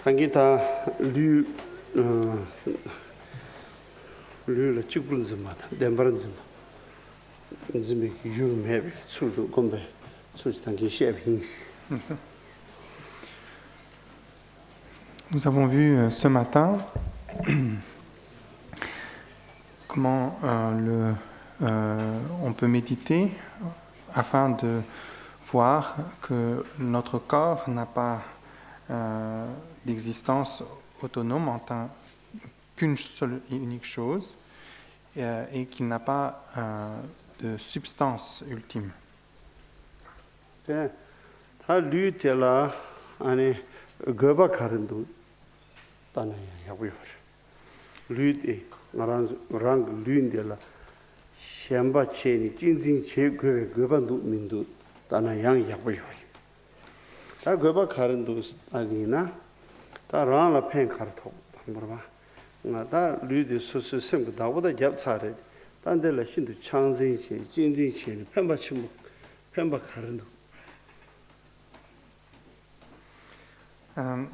당기다 류 류를 찍불은 좀마다 덴바른 좀 좀이 유름해 술도 건배 술 당기 셰핑. Nous avons vu ce matin comment on peut méditer afin de voir que notre corps n'a pas d'existence autonome en tant qu'une seule et unique chose et qu'il n'a pas de substance ultime.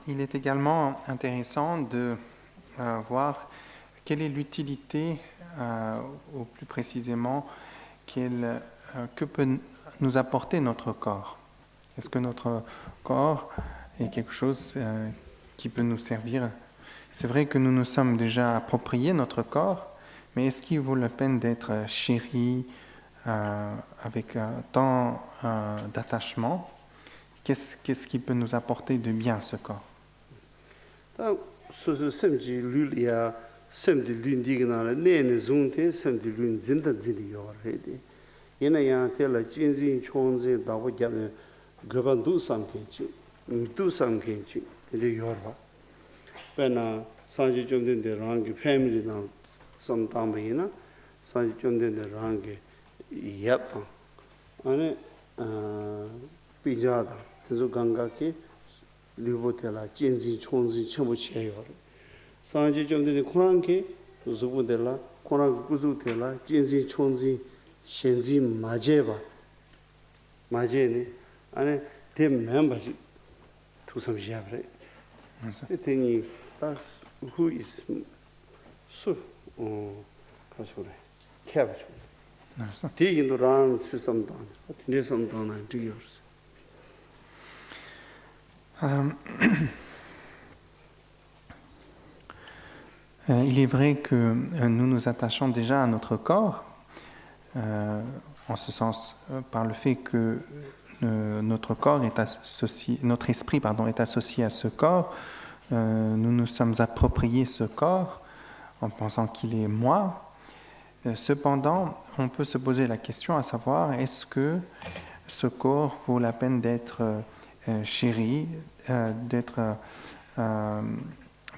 Il est également intéressant de voir quelle est l'utilité, ou plus précisément, que peut nous apporter notre corps. Est-ce que notre corps est quelque chose qui peut nous servir? C'est vrai que nous nous sommes déjà appropriés notre corps, mais est-ce qu'il vaut la peine d'être chéri avec tant d'attachement? Qu'est-ce qui peut nous apporter de bien ce corps? 그래서 감각이 리보텔라 찐진 총진 전부 채요. 상지 좀 되는 코란게 수부들라 코란 구수텔라 찐진 총진 현지 맞제바 맞제네 안에 대 멤버십 투섬시아브레 그랬더니 that's who is so 가서래 캐버죠. 뒤인도랑 수섬단 뒤에섬단은 뒤여서 Il est vrai que nous nous attachons déjà à notre corps, en ce sens par le fait que notre corps est associé, notre esprit est associé à ce corps. Nous nous sommes appropriés ce corps en pensant qu'il est moi. Cependant, on peut se poser la question à savoir, est-ce que ce corps vaut la peine d'être chéri, d'être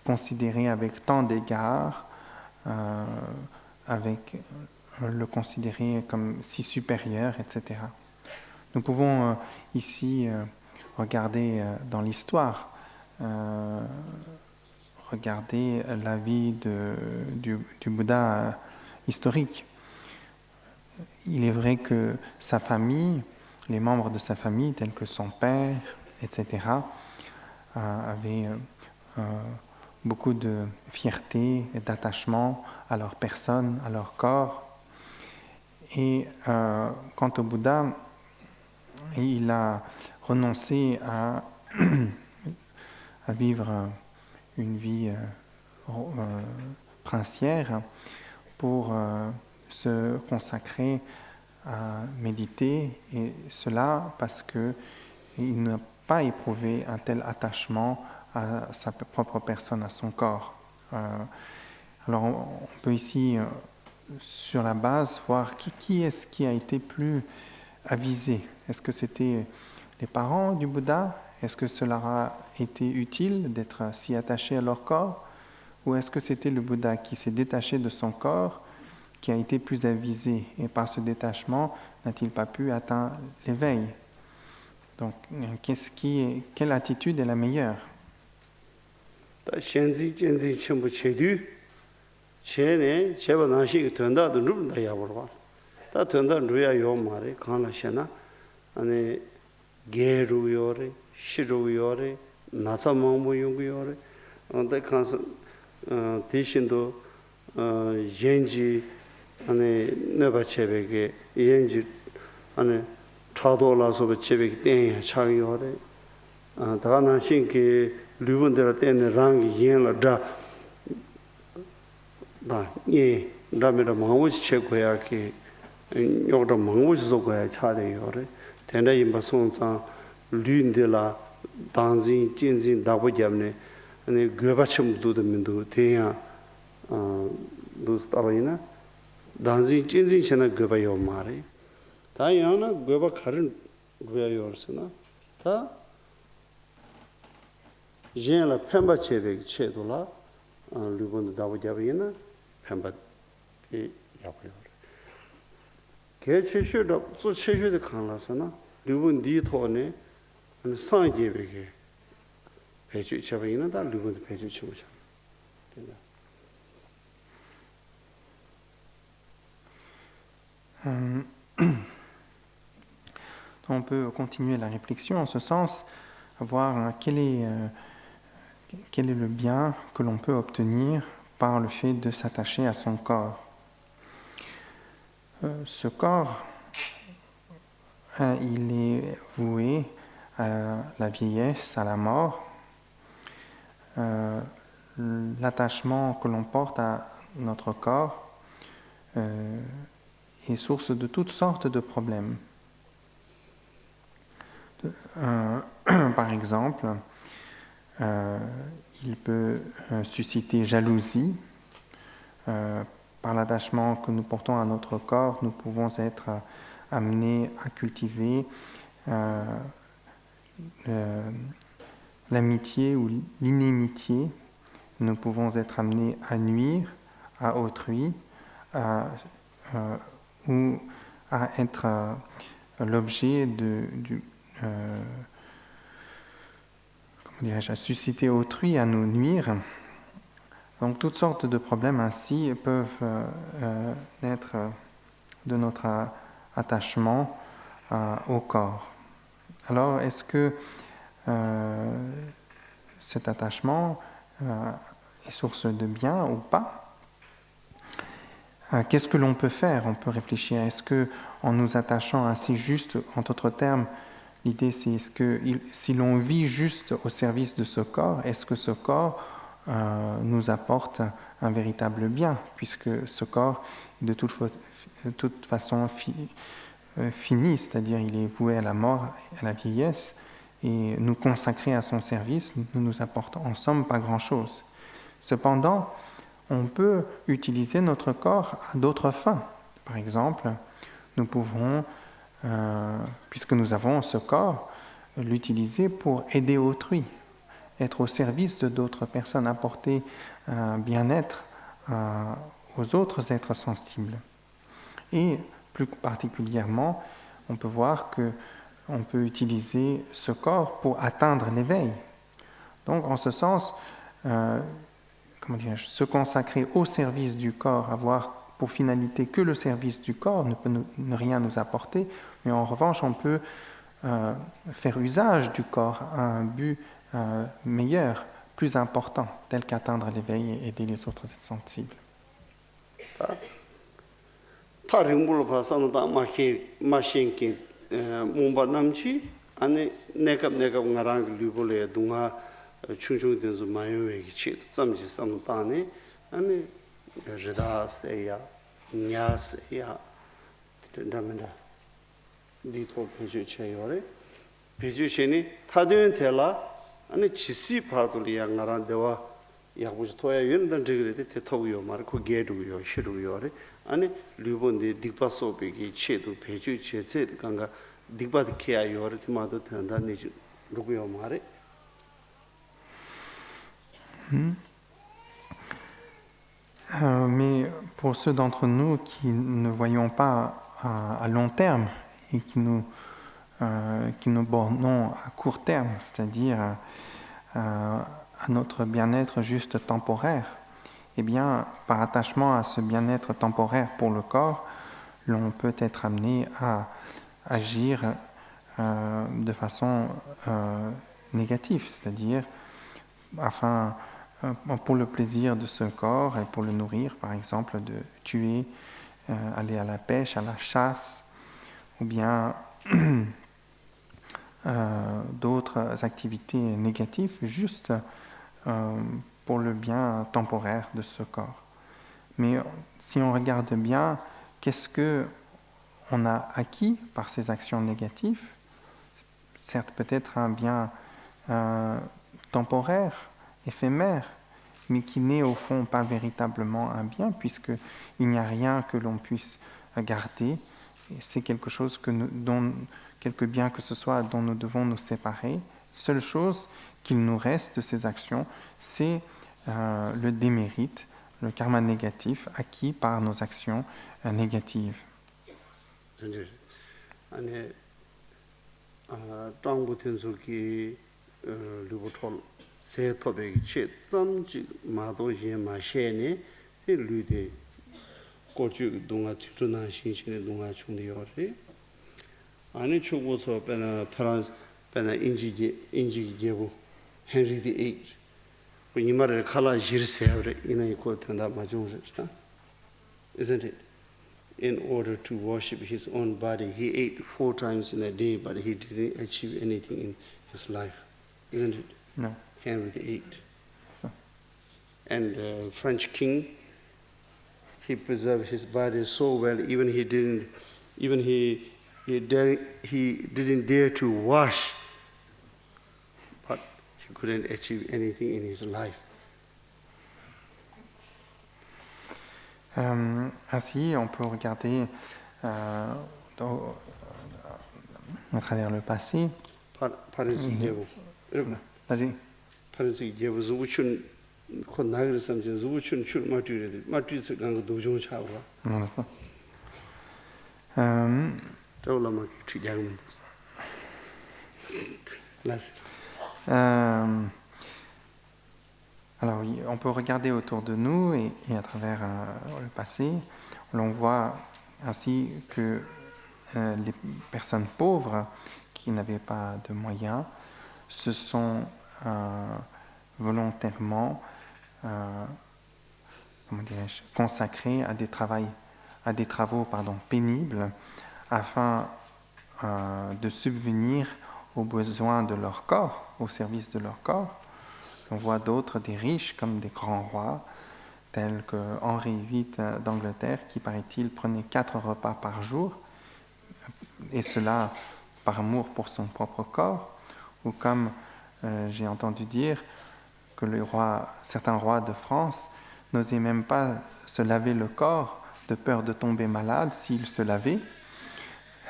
considéré avec tant d'égards, avec le considérer comme si supérieur, etc. Nous pouvons ici regarder dans l'histoire, regarder la vie du Bouddha historique. Il est vrai que sa famille, les membres de sa famille, tels que son père, etc., avaient beaucoup de fierté et d'attachement à leur personne, à leur corps. Et quant au Bouddha, il a renoncé à vivre une vie princière pour se consacrer à méditer, et cela parce qu'il n'a pas éprouvé un tel attachement à sa propre personne, à son corps. Alors on peut ici, sur la base, voir qui est-ce qui a été plus avisé. Est-ce que c'était les parents du Bouddha? Est-ce que cela a été utile d'être si attaché à leur corps? Ou est-ce que c'était le Bouddha qui s'est détaché de son corps, qui a été plus avisé, et par ce détachement n'a-t-il pas pu atteindre l'éveil? Donc, quelle attitude est la meilleure? 나사 망모 용구요래 언데 칸서 대신도 옌지 안에 내가 제백에 옌지 안에 차도라서 제백이 땡이 차요래 다나 신기 류분들 때는 랑이 옌라다 나예 라메라 망고지 체고야기 요도 망고지 속고야 차대요래 된다 임바 송상 류인들라 당진 진진 다보잡네 아니 그바침 두드민도 대야 도스타바이나 당진 진진 챤나 그바요 마레 다야나 그바 카른 그야요르스나 다 옌라 펜바 체베 체도라 류본도 다보잡이나 펜바 이 야고요 개체슈도 또 체슈도 칸라서나 류본 디토네 상계베게 배주 잡이는 다 류본도 배주 치고죠 된다 On peut continuer la réflexion en ce sens, voir quel est le bien que l'on peut obtenir par le fait de s'attacher à son corps. Ce corps, il est voué à la vieillesse, à la mort. L'attachement que l'on porte à notre corps est source de toutes sortes de problèmes. Par exemple, il peut susciter jalousie. Par l'attachement que nous portons à notre corps, nous pouvons être amenés à cultiver l'amitié ou l'inimitié. Nous pouvons être amenés à nuire à autrui ou à être l'objet à susciter autrui, à nous nuire. Donc toutes sortes de problèmes ainsi peuvent naître de notre attachement au corps. Alors est-ce que cet attachement est source de bien ou pas? Qu'est-ce que l'on peut faire? On peut réfléchir. Est-ce que, en nous attachant ainsi juste, en d'autres termes, l'idée c'est est-ce que si l'on vit juste au service de ce corps, est-ce que ce corps nous apporte un véritable bien, puisque ce corps est de toute façon fini, c'est-à-dire il est voué à la mort, à la vieillesse, et nous consacrer à son service ne nous apporte en somme pas grand-chose. Cependant, on peut utiliser notre corps à d'autres fins. Par exemple, nous pouvons, puisque nous avons ce corps, l'utiliser pour aider autrui, être au service de d'autres personnes, apporter un bien-être aux autres êtres sensibles. Et plus particulièrement, on peut voir qu'on peut utiliser ce corps pour atteindre l'éveil. Donc, en ce sens, se consacrer au service du corps, avoir pour finalité que le service du corps, ne peut ne rien nous apporter, mais en revanche, on peut faire usage du corps à un but meilleur, plus important, tel qu'atteindre l'éveil et aider les autres êtres sensibles. 충충된서 마요에기 치 짬지 삼다네 아니 제다세야 냐세야 된다면다 디토 페이지 체요레 페이지시니 타드엔 텔라 아니 지시 파돌이야 나란데와 야부지 토야 연단 저그레데 테토요 마르코 게두요 시루요레 아니 류본데 딕바소베기 체도 페이지 체체 강가 딕바드 케아요레 티마도 된다니 누구요 마레 Mais pour ceux d'entre nous qui ne voyons pas à long terme et qui nous bornons à court terme, c'est-à-dire à notre bien-être juste temporaire, eh bien, par attachement à ce bien-être temporaire pour le corps, l'on peut être amené à agir de façon négatifs, c'est-à-dire pour le plaisir de ce corps et pour le nourrir, par exemple, de tuer, aller à la pêche, à la chasse, ou bien d'autres activités négatives, juste pour le bien temporaire de ce corps. Mais si on regarde bien, qu'est-ce que on a acquis par ces actions négatives? Certes, peut-être un bien temporaire, éphémère, mais qui n'est au fond pas véritablement un bien, puisqu'il n'y a rien que l'on puisse garder. Et c'est quelque chose quelque bien que ce soit dont nous devons nous séparer. Seule chose qu'il nous reste de ces actions, c'est le démérite, le karma négatif acquis par nos actions négatives. Henry VIII. When you marry Kala Jirse, isn't it? In order to worship his own body, he ate 4 times in a day, but he didn't achieve anything in his life, isn't it? No. Henry VIII. So. And French king, he preserved his body so well, even he didn't dare to wash, but he couldn't achieve anything in his life. Ainsi, on peut regarder à travers le passé. Alors oui, on peut regarder autour de nous et à travers le passé, l'on voit ainsi que les personnes pauvres qui n'avaient pas de moyens se sont volontairement consacrées à des travaux pénibles afin de subvenir aux besoins de leur corps, au service de leur corps. On voit d'autres, des riches comme des grands rois, tels que Henri VIII d'Angleterre, qui, paraît-il, prenait 4 repas par jour, et cela par amour pour son propre corps, ou comme j'ai entendu dire que certains rois de France n'osaient même pas se laver le corps de peur de tomber malade s'ils se lavaient.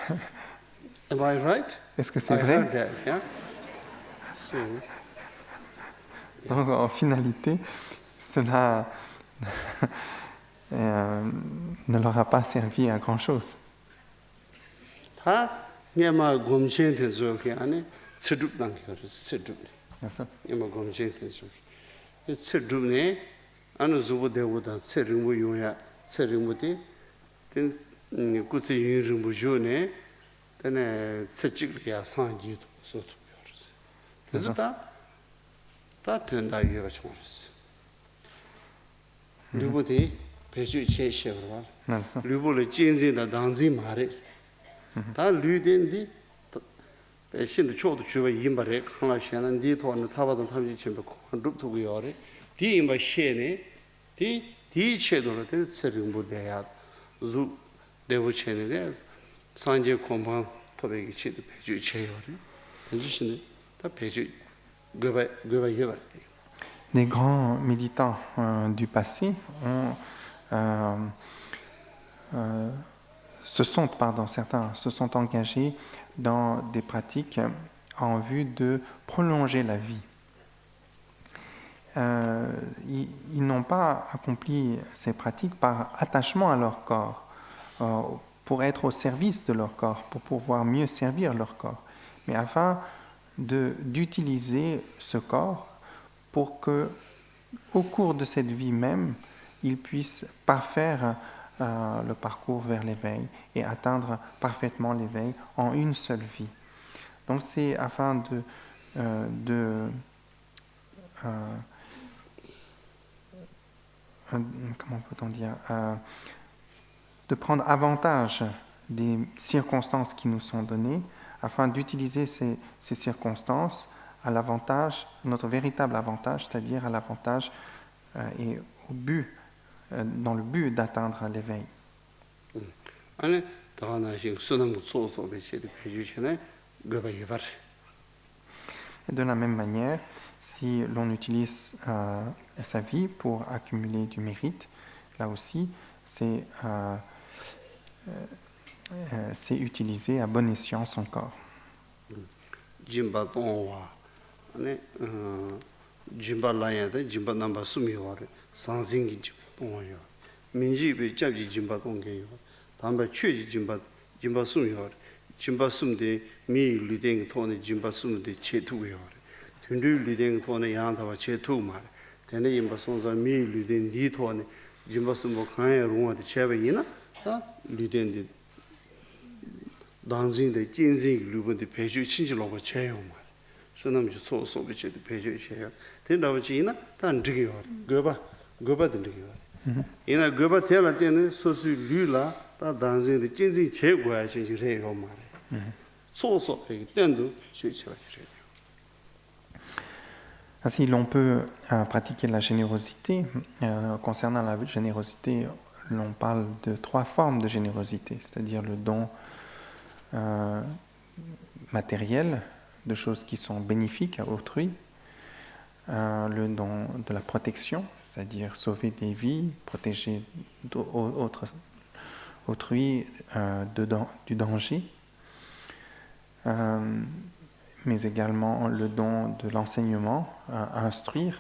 Am I right? Est-ce que c'est vrai? Heard that, yeah? So. Donc, en finalité, cela ne leur a pas servi à grand-chose. Lubuti peju che shevra. Lubule jinzi da danzi mare. Da luden di shin de chodu chuba yimbare khala shanan di to na thaba da thamji chimbe ko rup tu yore. Di imba shene di che do de serimbu de ya zu devu chene de sanje komba tobe gi chi peju che yore. Peju shine da peju goba yore. Les grands méditants du passé certains se sont engagés dans des pratiques en vue de prolonger la vie. Ils n'ont pas accompli ces pratiques par attachement à leur corps, pour être au service de leur corps, pour pouvoir mieux servir leur corps, mais afin d'utiliser ce corps pour que, au cours de cette vie même, ils puissent parfaire le parcours vers l'éveil et atteindre parfaitement l'éveil en une seule vie. Donc c'est afin de comment peut-on dire, de prendre avantage des circonstances qui nous sont données afin d'utiliser ces circonstances à l'avantage, notre véritable avantage, c'est-à-dire à l'avantage et au but, dans le but d'atteindre l'éveil. Et de la même manière, si l'on utilise sa vie pour accumuler du mérite, là aussi, c'est utiliser à bon escient son corps. Jimba Tongwa, Jimba Layada, Jimba Namba Sumiwa, Sanzingi Jimba Tongwa, Minji be Jabji Jimba Tongga, Tamba Chuji Jimba Sumiwa, Jimba Sumde, Mi Ludeng Tone, Jimba Sumde Chetu, Tundu Ludeng Tone Yantava Chetu Mar, Tene Yimba Sonza, Mi Ludeng Ditone, Jimba Sumbo Kanya Ruma, the Chavina, Ludeng. 당진的经济路本的培训亲戚老婆钱用嘛，所以那么就所谓的培训钱，等到钱呢，但这个要的，个把的这个要的，因为个把贴了点呢，说是绿了，但当时的经济结果还是就是要嘛的，所这个点都学起来是这样。Ainsi, l'on peut pratiquer la générosité. Concernant la générosité, l'on parle de 3 formes de générosité, c'est-à-dire le don matériel, de choses qui sont bénéfiques à autrui, le don de la protection, c'est-à-dire sauver des vies, protéger autrui du danger, mais également le don de l'enseignement, instruire.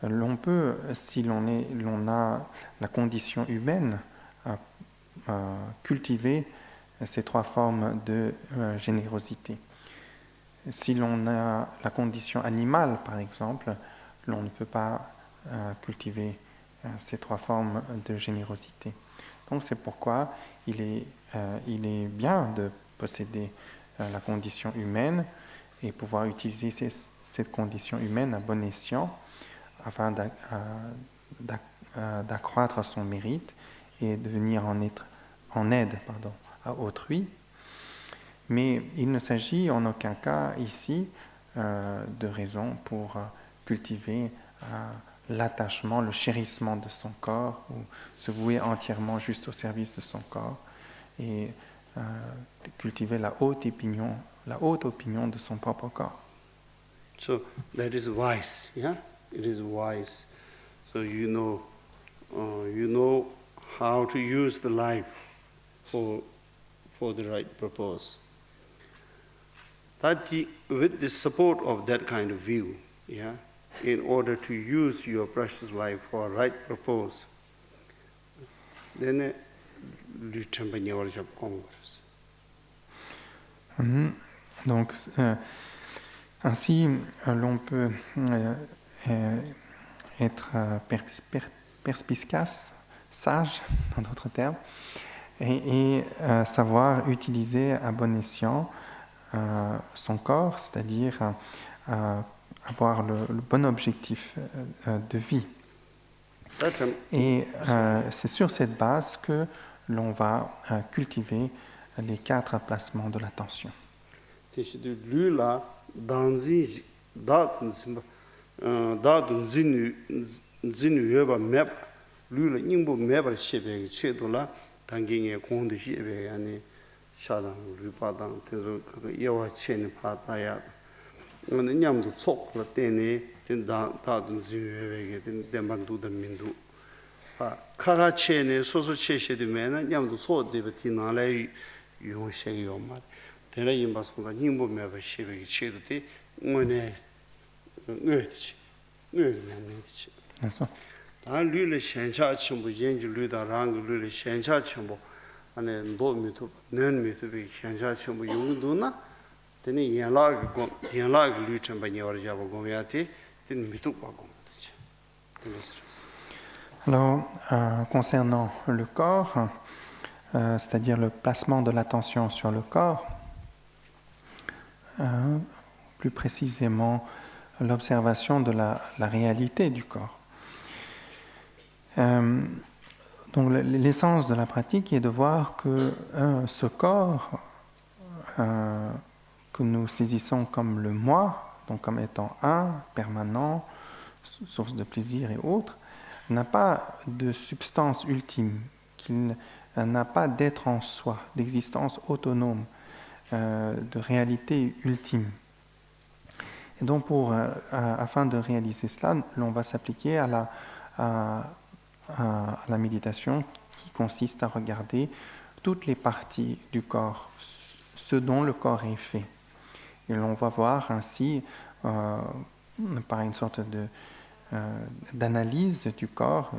L'on peut, si l'on a la condition humaine, cultiver ces 3 formes de générosité. Si l'on a la condition animale, par exemple, l'on ne peut pas cultiver ces 3 formes de générosité. Donc c'est pourquoi il est bien de posséder la condition humaine et pouvoir utiliser cette condition humaine à bon escient afin d'accroître son mérite et de venir en aide à autrui. Mais il ne s'agit en aucun cas ici de raison pour cultiver l'attachement, le chérissement de son corps ou se vouer entièrement juste au service de son corps et cultiver la haute opinion de son propre corps. So that is wise, yeah? It is wise. So you know how to use the life for the right purpose. That with the support of that kind of view, yeah, in order to use your precious life for a right purpose, then Donc, ainsi, l'on peut être perspicace, sage, en d'autres termes, et savoir utiliser à bon escient son corps, c'est-à-dire avoir le bon objectif de vie. Et c'est sur cette base que l'on va cultiver les 4 placements de l'attention. Shadang, Rupadang, Tenzo, Yawa Chen Pataya, when the Yam to talk, Latene, then Dadun Zimwege, then Demandu the Mindu. Kara Chen, Soso Cheshe the man, Yam to talk, Debatina, Lay, you say your mother. Then I must go Nimbo Meva Shivik Chidati, when I urge. I really shan't charge him with Angel Luda Rang, really shan't charge him. 안에 도미도 nen미도비 현자처럼 용도나 되니 연락 루트 많이 어려워 고야티 된 미도 바고 맞지. Alors, concernant le corps, c'est-à-dire le placement de l'attention sur le corps, plus précisément l'observation de la réalité du corps. Donc l'essence de la pratique est de voir que ce corps que nous saisissons comme le moi, donc comme étant un, permanent, source de plaisir et autres, n'a pas de substance ultime, qu'il n'a pas d'être en soi, d'existence autonome, de réalité ultime. Et donc afin de réaliser cela, l'on va s'appliquer à la méditation qui consiste à regarder toutes les parties du corps, ce dont le corps est fait. Et l'on va voir ainsi, par une sorte d'analyse du corps,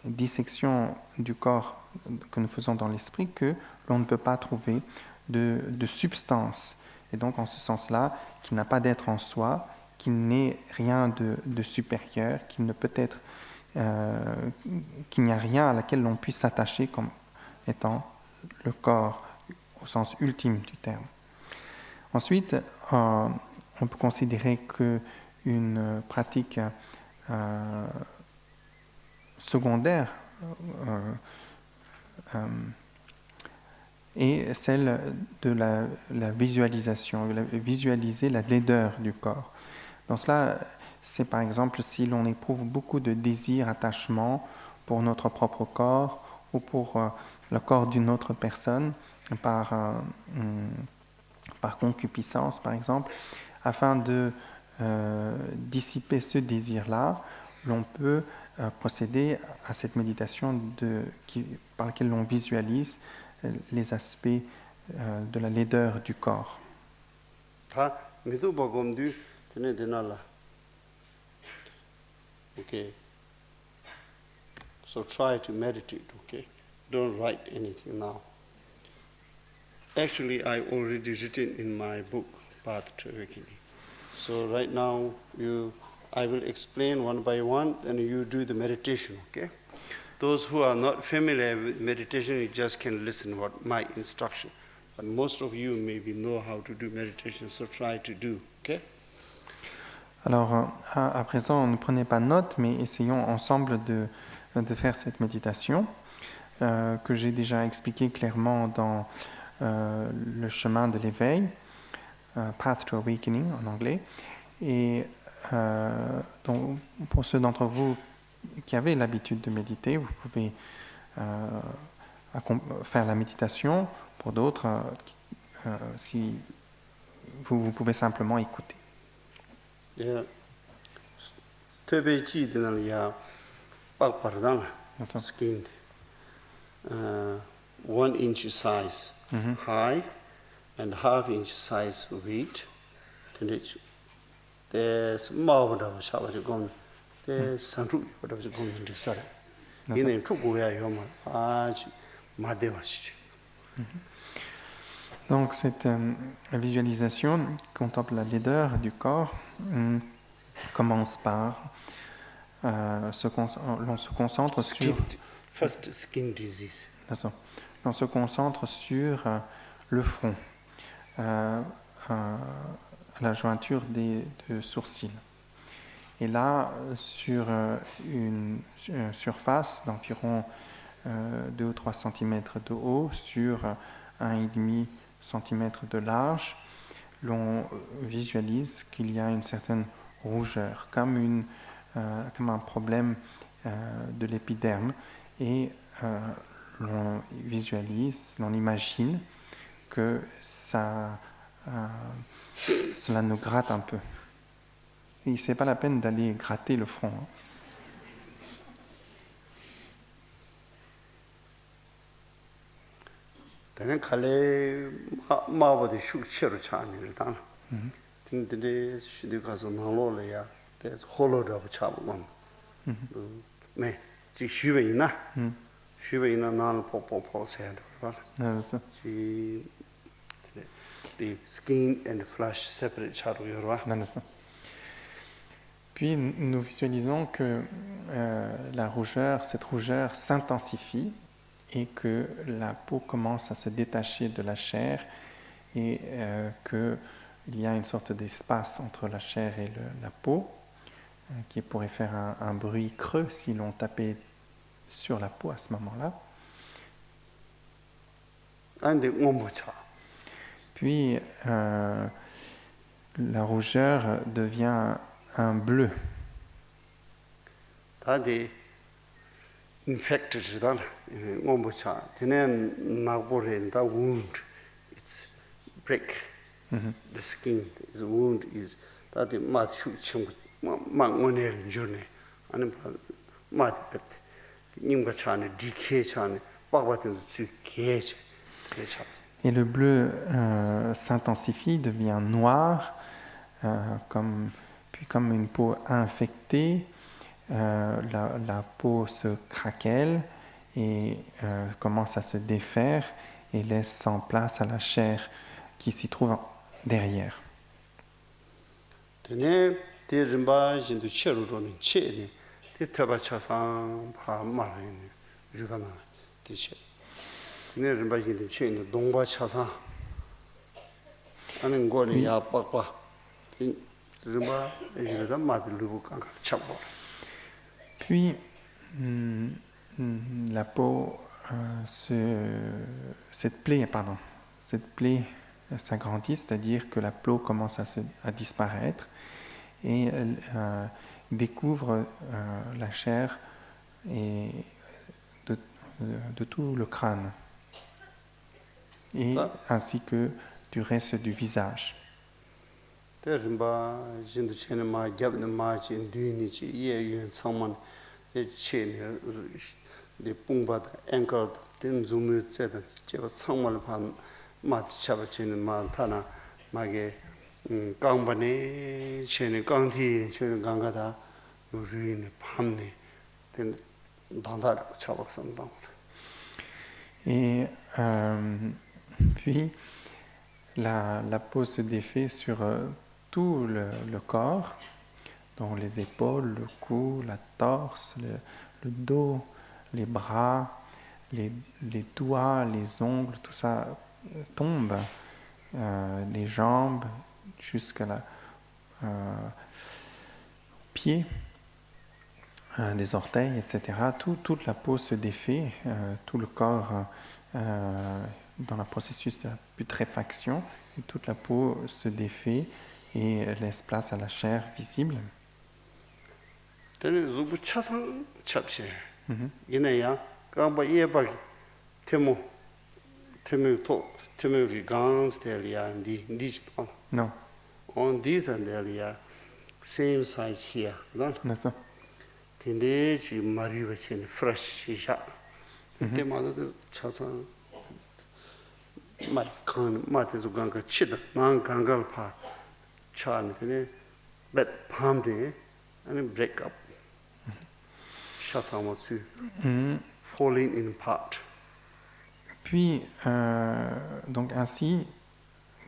dissection du corps que nous faisons dans l'esprit, que l'on ne peut pas trouver de substance. Et donc, en ce sens-là, qu'il n'a pas d'être en soi, qu'il n'est rien de supérieur, qu'il ne peut être, qu'il n'y a rien à laquelle l'on puisse s'attacher comme étant le corps au sens ultime du terme. Ensuite, on peut considérer qu'une pratique secondaire est celle de la visualisation, visualiser la laideur du corps. Donc cela, c'est par exemple si l'on éprouve beaucoup de désir, attachement pour notre propre corps ou pour le corps d'une autre personne, par concupiscence par exemple, afin de dissiper ce désir-là, l'on peut procéder à cette méditation par laquelle l'on visualise les aspects de la laideur du corps. Okay. So try to meditate, okay? Don't write anything now. Actually, I already written in my book, Path to Awakening. So right now, I will explain one by one, and you do the meditation, okay? Those who are not familiar with meditation, you just can listen what my instruction. But most of you maybe know how to do meditation, so try to do, okay? Alors, à présent, ne prenez pas note, mais essayons ensemble de faire cette méditation que j'ai déjà expliqué clairement dans le chemin de l'éveil, Path to Awakening en anglais. Et donc, pour ceux d'entre vous qui avez l'habitude de méditer, vous pouvez faire la méditation. Pour d'autres, si vous pouvez simplement écouter. Yeah. Skin 1 inch size high and half inch size weight. There's more of a gone. There's some root of a gone in the sun. In a true way, Donc cette visualisation qui contemple la laideur du corps commence par l'on se concentre sur first skin disease. On se concentre sur le front, la jointure des sourcils. Et là, sur une surface d'environ 2 ou 3 cm de haut, sur 1,5 cm de large, l'on visualise qu'il y a une certaine rougeur, comme un problème de l'épiderme, et l'on visualise, l'on imagine que cela nous gratte un peu. Et ce n'est pas la peine d'aller gratter le front. The skin and the flesh separate. Puis nous visualisons que cette rougeur s'intensifie et que la peau commence à se détacher de la chair et que il y a une sorte d'espace entre la chair et la peau qui pourrait faire un bruit creux si l'on tapait sur la peau à ce moment-là. Puis la rougeur devient un bleu. Infected, wound, it's break. The skin, the wound is that the mud shoot some journey. And mud, but Nimgachane, decay chane, Bagwatan to cage. Et le bleu s'intensifie, devient noir, puis comme une peau infectée, la peau se craquelle et commence à se défaire et laisse sans place à la chair qui s'y trouve derrière. Puis la peau, cette plaie s'agrandit, c'est-à-dire que la peau commence à disparaître et découvre la chair et de tout le crâne, et ainsi que du reste du visage. Et puis la peau se défait sur tout le corps, dont les épaules, le cou, la torse, le dos, les bras, les doigts, les ongles, tout ça tombe, les jambes jusqu'à pieds, des orteils, etc. Toute la peau se défait, tout le corps dans le processus de la putréfaction, et toute la peau se défait et laisse place à la chair visible. Non. On these and there, same size here. That's so. Teenage Mariva fresh shot. The mother chasan my con matters of ganga chid, non gangal pa chan, but palm day and break up. Shasamotsu falling in part. Puis, donc ainsi,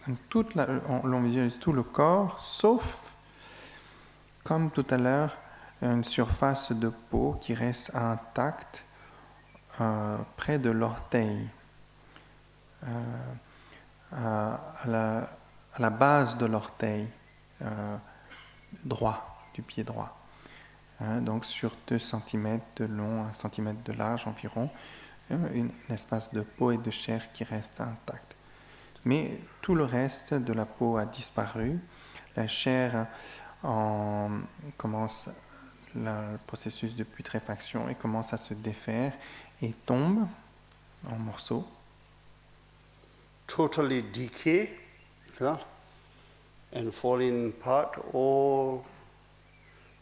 on visualise tout le corps, sauf, comme tout à l'heure, une surface de peau qui reste intacte près de l'orteil, à la base de l'orteil droit, du pied droit. Donc sur 2 cm de long, 1 cm de large environ, un espace de peau et de chair qui reste intact. Mais tout le reste de la peau a disparu. La chair commence le processus de putréfaction et commence à se défaire et tombe en morceaux. Totally decay, and falling part, all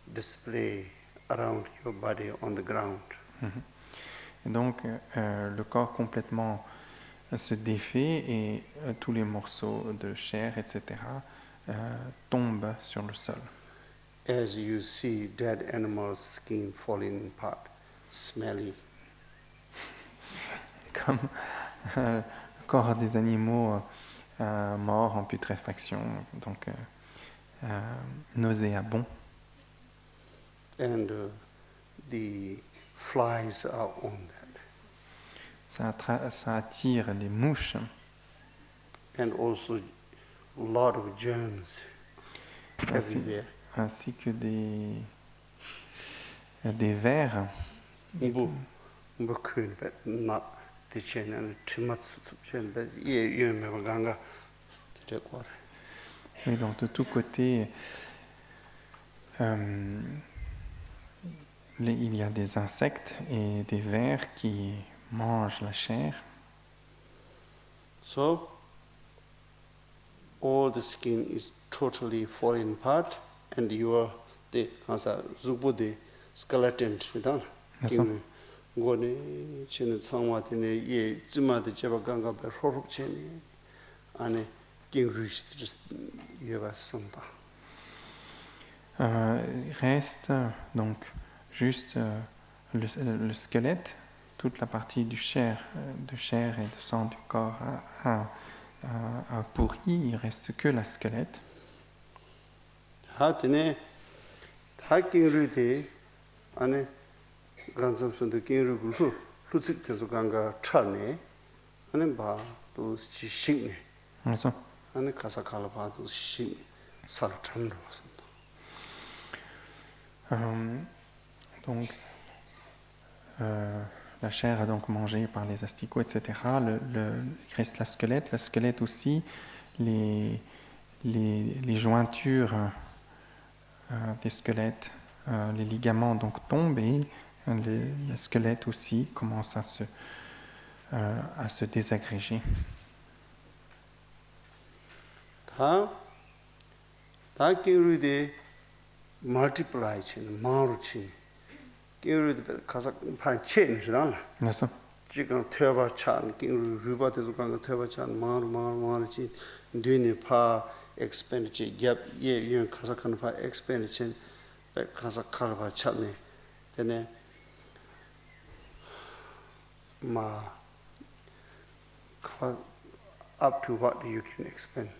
display around your body on the ground. Et donc, le corps complètement se défait et tous les morceaux de chair, etc., tombent sur le sol. As you see dead animals' skin falling apart, smelly. Comme le corps des animaux morts en putréfaction, donc nauséabond. And the flies are on that. Ça attire les mouches. And also lot of germs ainsi, everywhere. ainsi que des vers. But not the chain and too much chain, but you remember Ganga to take water. Oui, donc de tous côtés, il y a des insectes et des vers qui mangent la chair. So, all the skin is totally falling apart, and you are the skeleton. Yes, sir. Gone chen changwa tene ye zima de jeba ganga be horup chen ane king rust just yeva santa. Il reste donc juste le squelette, toute la partie de chair et de sang du corps a pourri, il reste que la squelette. Ha tene ha king rute ane gansamson de king ru lutsik tezo ganga chane ane ba to chi shing Voilà. ane kasa kala ba to shing sal chan ro santa. Donc, la chair a donc mangé par les asticots, etc. Il reste la squelette. La squelette aussi, les jointures des squelettes, les ligaments donc tombent et le squelette aussi commence à se désagréger. Ta kirude multiply chin maru chin kirude kazak pan chen ran D'accord. 지금 퇴바 찬 루바데도 간가 퇴바 찬 마르 지 뒤에 파 expenditure gap 예 가삭하는 파 expenditure 가삭하는 찬네 되네 마 up to what you can expend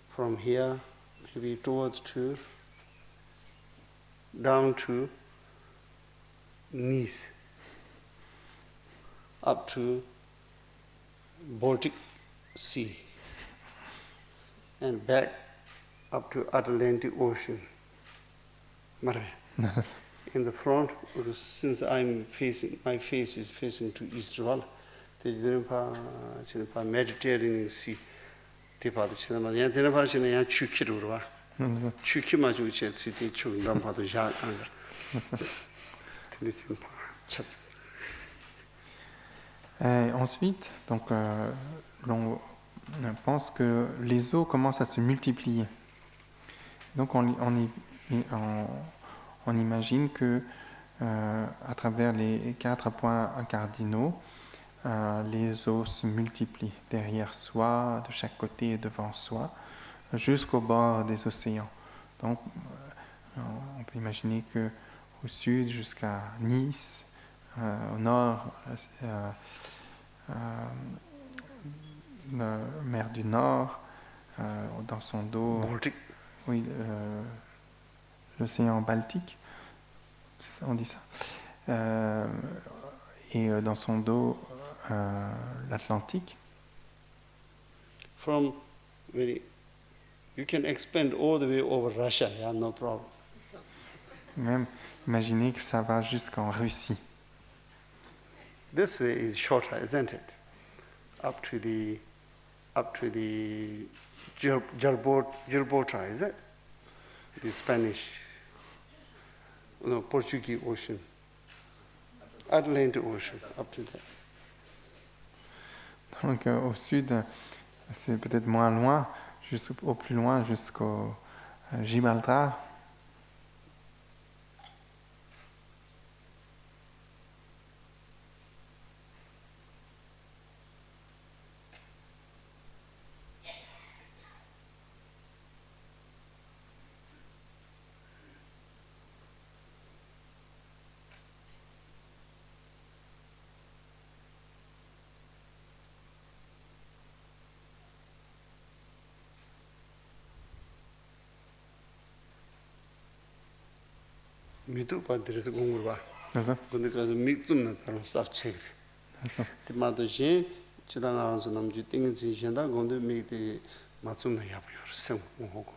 from here maybe towards to down to knees up to Baltic Sea and back up to Atlantic Ocean. In the front, since my face is facing to east, there's Mediterranean Sea. Et ensuite, donc, l'on pense que les os commencent à se multiplier. Donc on imagine que à travers les 4 points cardinaux, les os se multiplient derrière soi, de chaque côté et devant soi, jusqu'au bord des océans. Donc on peut imaginer que au sud jusqu'à Nice, au nord, la mer du Nord, dans son dos, Baltic. oui, l'océan Baltique, on dit ça, et dans son dos, l'Atlantique. From you can expand all the way over Russia, yeah, no problem. Même imaginez que ça va jusqu'en Russie. This way is shorter, isn't it? Up to the Gibraltar, is it? The Spanish, no, Portuguese Ocean, Atlantic Ocean, up to that. Donc au sud, c'est peut-être moins loin, au plus loin jusqu'au Gibraltar. 미도 받들어서 공부를 봐. 그래서 근데 가서 미쯤나 따로 싹 책. 그래서 디마도 제 지당 알아서 남주 땡지 현다 건데 미데 맞춤나 야부여 생고고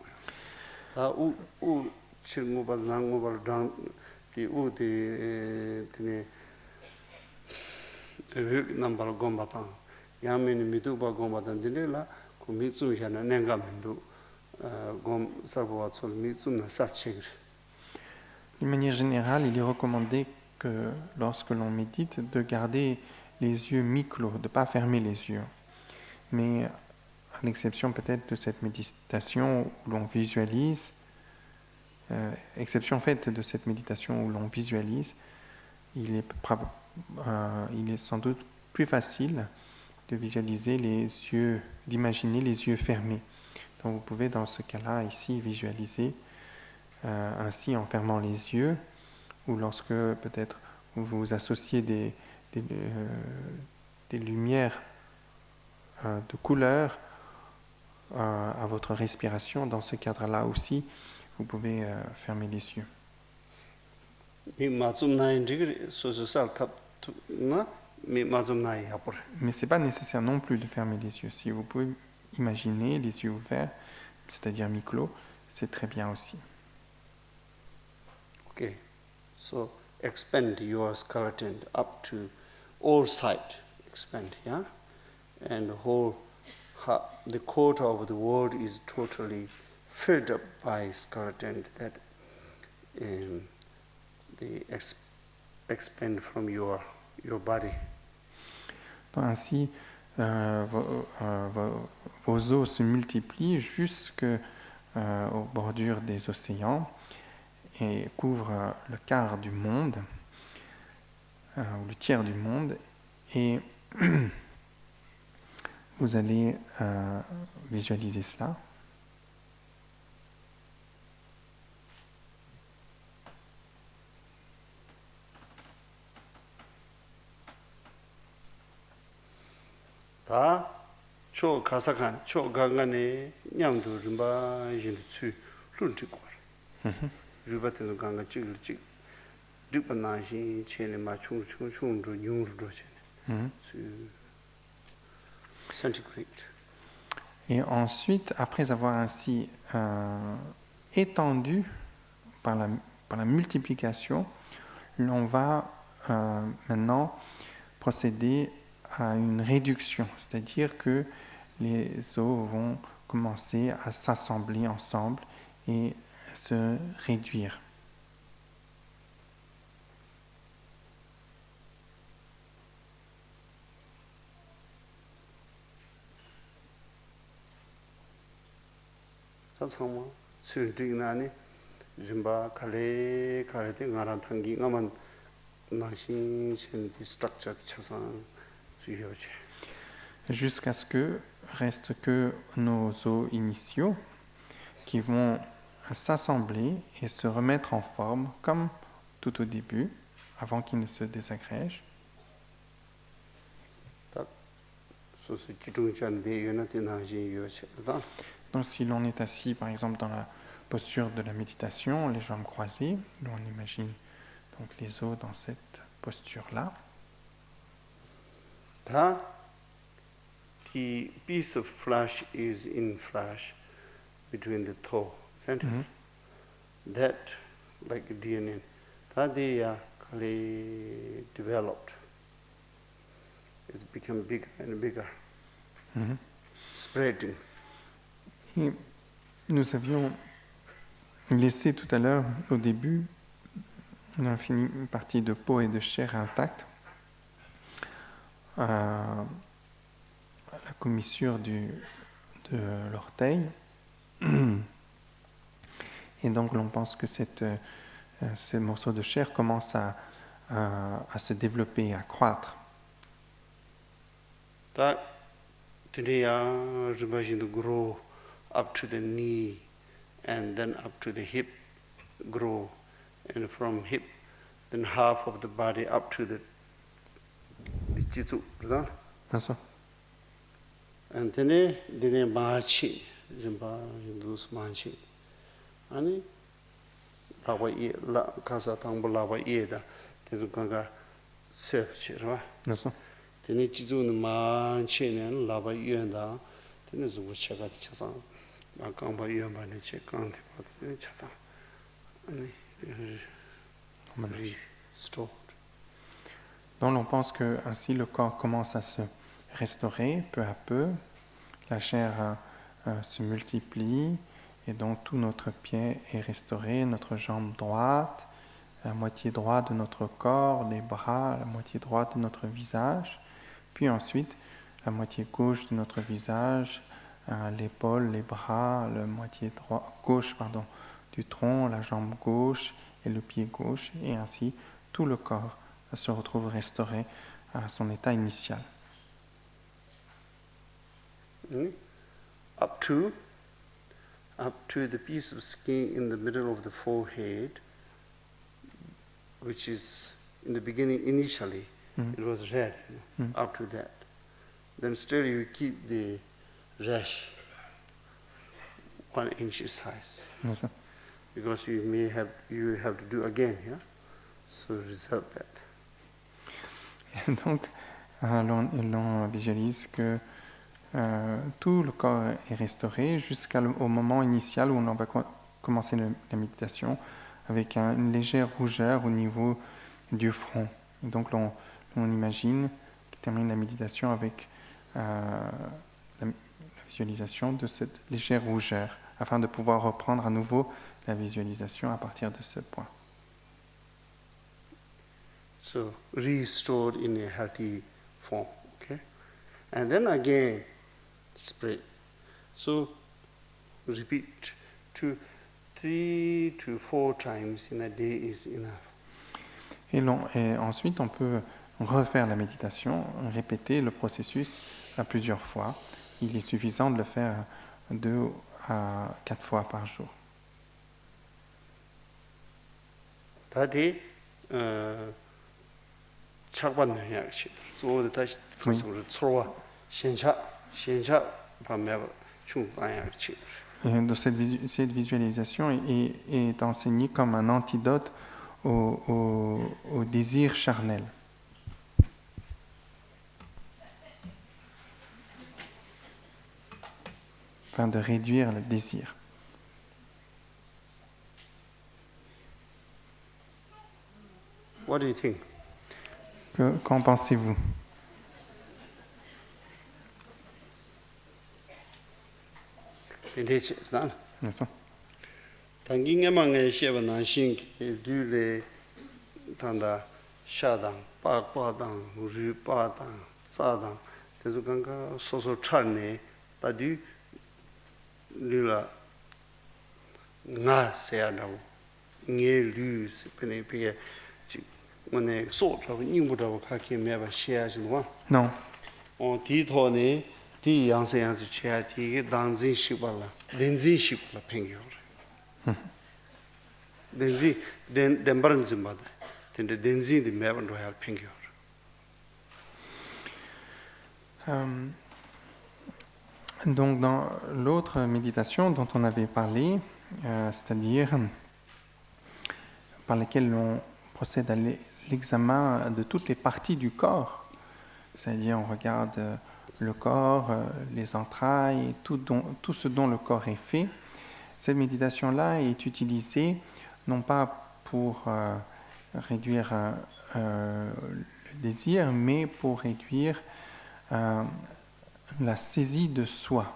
다우 친구바 난고바 디 우디 드네 넘버 곰바파 야메니 미두바 곰바단 딜라 kumitsushana nengamindu gom sarwa tsol mitsumna sarchegre. D'une manière générale, il est recommandé que lorsque l'on médite, de garder les yeux mi-clos, de ne pas fermer les yeux. Mais à l'exception peut-être de cette méditation où l'on visualise, exception faite de cette méditation où l'on visualise, il est sans doute plus facile de visualiser les yeux, d'imaginer les yeux fermés. Donc vous pouvez dans ce cas-là ici visualiser ainsi en fermant les yeux, ou lorsque peut-être vous associez des lumières de couleur à votre respiration, dans ce cadre-là aussi, vous pouvez fermer les yeux. Mais ce n'est pas nécessaire non plus de fermer les yeux. Si vous pouvez imaginer les yeux ouverts, c'est-à-dire mi-clos, c'est très bien aussi. Okay, so expand your skeleton up to all sides, expand, yeah? And the quarter of the world is totally filled up by skeleton that they expand from your body. Ainsi, vos os se multiplient jusqu'aux bordures des océans et couvrent le quart du monde, ou le tiers du monde, et vous allez visualiser cela. 다 초 가사간 초 강간에 냥도 림바 인츠 룬티고 르바테도 강가 찌글찌 득바나시 체네 마충충충도 융르도 체네 centigrade. Et ensuite, après avoir ainsi étendu par la multiplication, l'on va maintenant procéder à une réduction, c'est-à-dire que les os vont commencer à s'assembler ensemble et se réduire. 사성모 수직나니 림바 칼레 칼레데 ngaran thangi ngaman nashin chen structure chasan suyoche. Jusqu'à ce que reste que nos os initiaux qui vont s'assembler et se remettre en forme comme tout au début, avant qu'ils ne se désagrègent. Donc si l'on est assis par exemple dans la posture de la méditation, les jambes croisées, on imagine donc les os dans cette posture-là. The piece of flesh is in flesh between the toe, isn't it? That, like DNA, that they are developed. It's become bigger and bigger, spreading. Et nous avions laissé tout à l'heure, au début, une partie de peau et de chair intacte. La commissure de l'orteil. Et donc l'on pense que ces morceaux de chair commencent à se développer, à croître. That today j'imagine to grow up to the knee and then up to the hip grow, and from hip then half of the body up to the jitsu, right? That's so. And then machi, jimba hindus machi, ani lawa ye la kasa tangbo lawa ye da, tezu kanga search, right? That's so. Then jitsu machi ne lawa ye da, 되는 좀 제가 쳐서 막 강바 위험한데 제 강한테 받는 쳐서 아니 restore. Donc on pense que ainsi le corps commence à se restaurer peu à peu, la chair se multiplie et donc tout notre pied est restauré, notre jambe droite, la moitié droite de notre corps, les bras, la moitié droite de notre visage, puis ensuite la moitié gauche de notre visage, l'épaule, les bras, la moitié gauche du tronc, la jambe gauche et le pied gauche, et ainsi tout le corps se retrouve restauré à son état initial. Up to the piece of skin in the middle of the forehead, which is in the beginning initially it was red, up to that. Then still you keep the rash 1 inch size. Yes, sir. Because you have to do again here, so reserve that. Et donc, l'on visualise que tout le corps est restauré jusqu'au moment initial où on va commencer la méditation avec une légère rougeur au niveau du front. Et donc, on imagine qu'il termine la méditation avec la visualisation de cette légère rougeur afin de pouvoir reprendre à nouveau la visualisation à partir de ce point. So restored in a healthy form, okay? And then again, spread. So repeat 3 to 4 times in a day is enough. Et ensuite, on peut refaire la méditation, répéter le processus plusieurs fois. Il est suffisant de le faire 2 à 4 fois par jour. 다들 착받는 약식. 또 다시 그것으로 서로와 신차 밤에 충분하약식. Donc cette visualisation est enseignée comme un antidote au désir charnel. Afin de réduire le désir. What do you think? Qu'en pensez-vous? 그래서 당긴게만에 쉐바난신 듀레 단다 샤당 빠빠당 우리빠당 싸당 대수간가 소소 찬네 다디 르라 나세야라고 녜류스 페네피게 뭐네 소트하고 인부라고 가게 매바 쉐야지노 Non. 디토네 디 양세양스 쉐야티게 단진식발라 덴진식발라 팽겨 덴지 덴바른즈마다 덴데 덴지디 매번도 할 팽겨 Donc dans l'autre méditation dont on avait parlé, c'est-à-dire par laquelle on procède à l'examen de toutes les parties du corps, c'est-à-dire on regarde le corps, les entrailles, tout ce dont le corps est fait. Cette méditation-là est utilisée non pas pour réduire le désir, mais pour réduire la saisie de soi,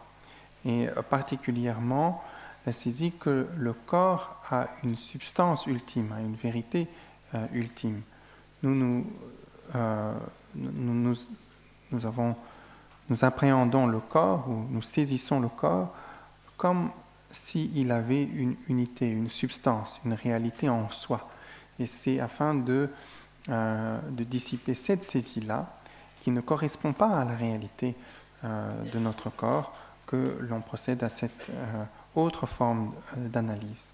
et particulièrement la saisie que le corps a une substance ultime, une vérité ultime. Nous appréhendons le corps, ou nous saisissons le corps comme s'il avait une unité, une substance, une réalité en soi. Et c'est afin de dissiper cette saisie-là, qui ne correspond pas à la réalité de notre corps, que l'on procède à cette autre forme d'analyse.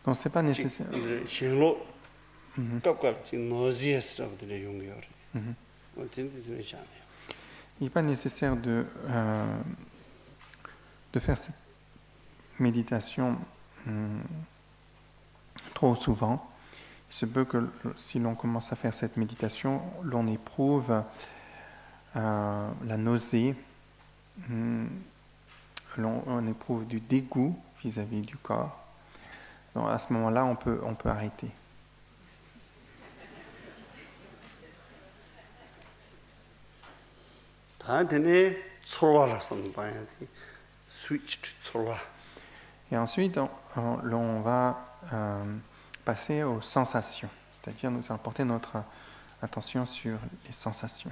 Donc c'est pas nécessaire. Il n'est pas nécessaire de de faire cette méditation trop souvent, il se peut que si l'on commence à faire cette méditation, l'on éprouve la nausée, on éprouve du dégoût vis-à-vis du corps. Donc à ce moment-là, on peut arrêter. Et ensuite, l'on va passer aux sensations, c'est-à-dire nous allons porter notre attention sur les sensations.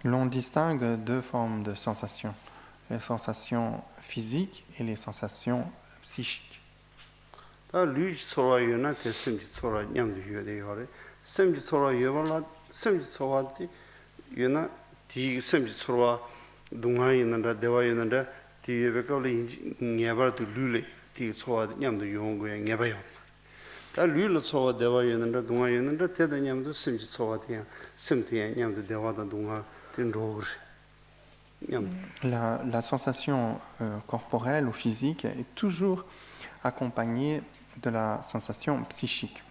L'on distingue deux formes de sensations, les sensations physiques et les sensations psychiques. La sensation corporelle ou physique est toujours accompagnée de la sensation psychique,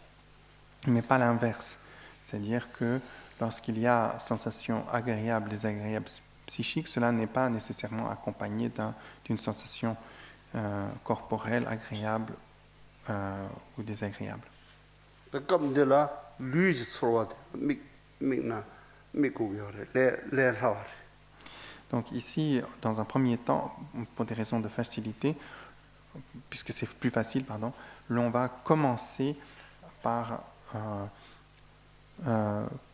mais pas l'inverse. C'est-à-dire que lorsqu'il y a sensation agréable, désagréable psychique, cela n'est pas nécessairement accompagné d'une sensation corporelle agréable ou désagréable. Donc ici, dans un premier temps, pour des raisons de facilité, puisque c'est plus facile, l'on va commencer par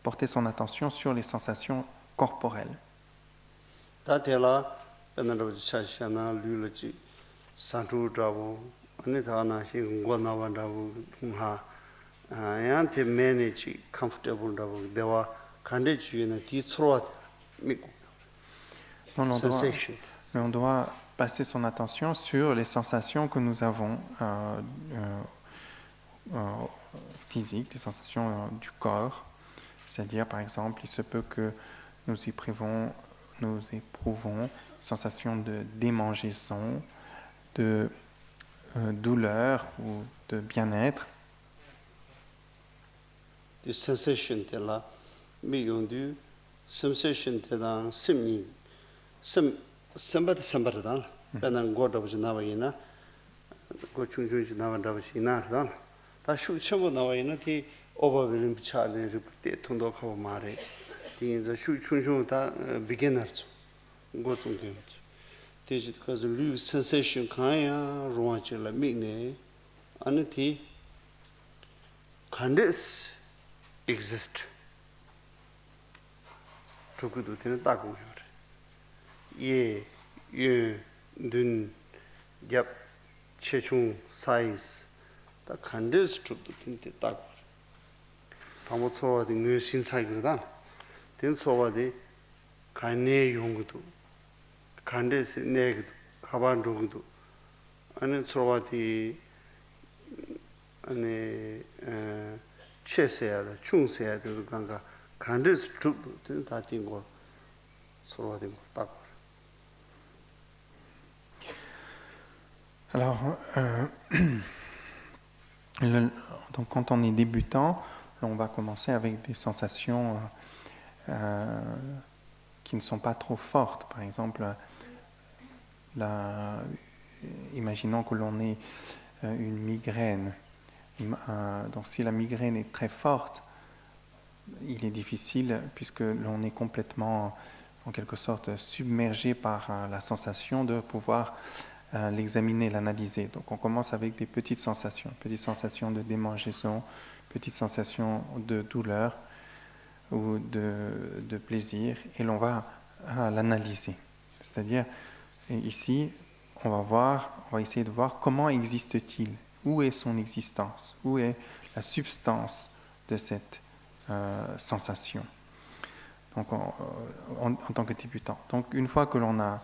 porter son attention sur les sensations corporelles. On doit passer son attention sur les sensations que nous avons physiques, les sensations du corps. C'est-à-dire, par exemple, il se peut que nous éprouvons sensation de démangeaison, de douleur ou de bien-être. The sensation de la mi sensation de la sambat penan goda bujnawayina go chungchung nawandawina ta shu chamo nawayina ti overwhelming challenge repute tondo khaw mare ti the shu chungchung ta beginners go chungchung ti because the sensation kaya roachela migne anati khandes exist tokudu tin ta ko ye dun yap chechung size ta khandes tokudu tin ta tamo so de ngue sin sai gurda tin so wa de kane yongdu khandes ne khaban dogudu ane so wa de ane chesea da chungsea de ganga khandes tokudu tin ta tingo so wa de ta. Alors, donc quand on est débutant, on va commencer avec des sensations qui ne sont pas trop fortes. Par exemple, imaginons que l'on ait une migraine. Donc si la migraine est très forte, il est difficile, puisque l'on est complètement, en quelque sorte, submergé par la sensation de pouvoir l'examiner, l'analyser. Donc on commence avec des petites sensations de démangeaison, petites sensations de douleur ou de plaisir, et l'on va l'analyser. C'est-à-dire, ici, on va essayer de voir comment existe-t-il, où est son existence, où est la substance de cette sensation. Donc en tant que débutant. Donc une fois que l'on a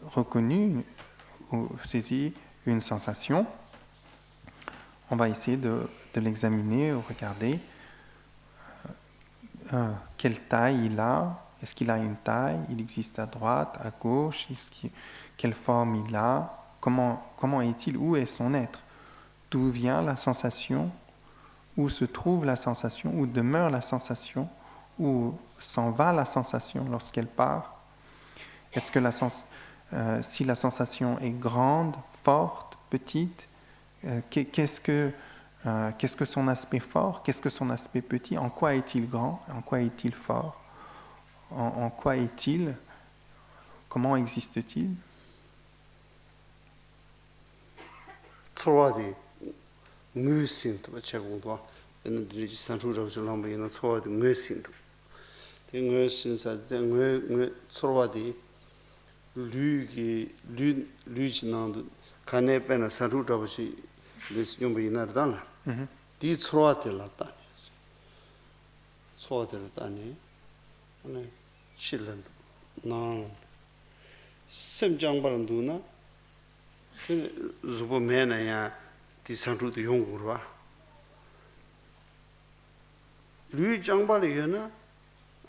reconnu ou saisi une sensation, on va essayer de l'examiner, regarder quelle taille il a. Est-ce qu'il a une taille? Il existe à droite, à gauche? Quelle forme il a? Comment est-il? Où est son être? D'où vient la sensation? Où se trouve la sensation? Où demeure la sensation? Où s'en va la sensation lorsqu'elle part? Est-ce que si la sensation est grande, forte, petite, qu'est-ce que son aspect fort? Qu'est-ce que son aspect petit? En quoi est-il grand? En quoi est-il fort? En quoi est-il? Comment existe-t-il? 초와디 무신도 제공도 얘는 들이 산후라고 줄라면 얘는 초와디 무신도 대무신사 대무 초와디 류지난도 간에배나 산후라고시 레스뇽 이나르단 디 초와디라다 초와디라다니 네 실런도 나 semjangbarandu zubo mena ya di sanru de yongurwa lu jangbali yana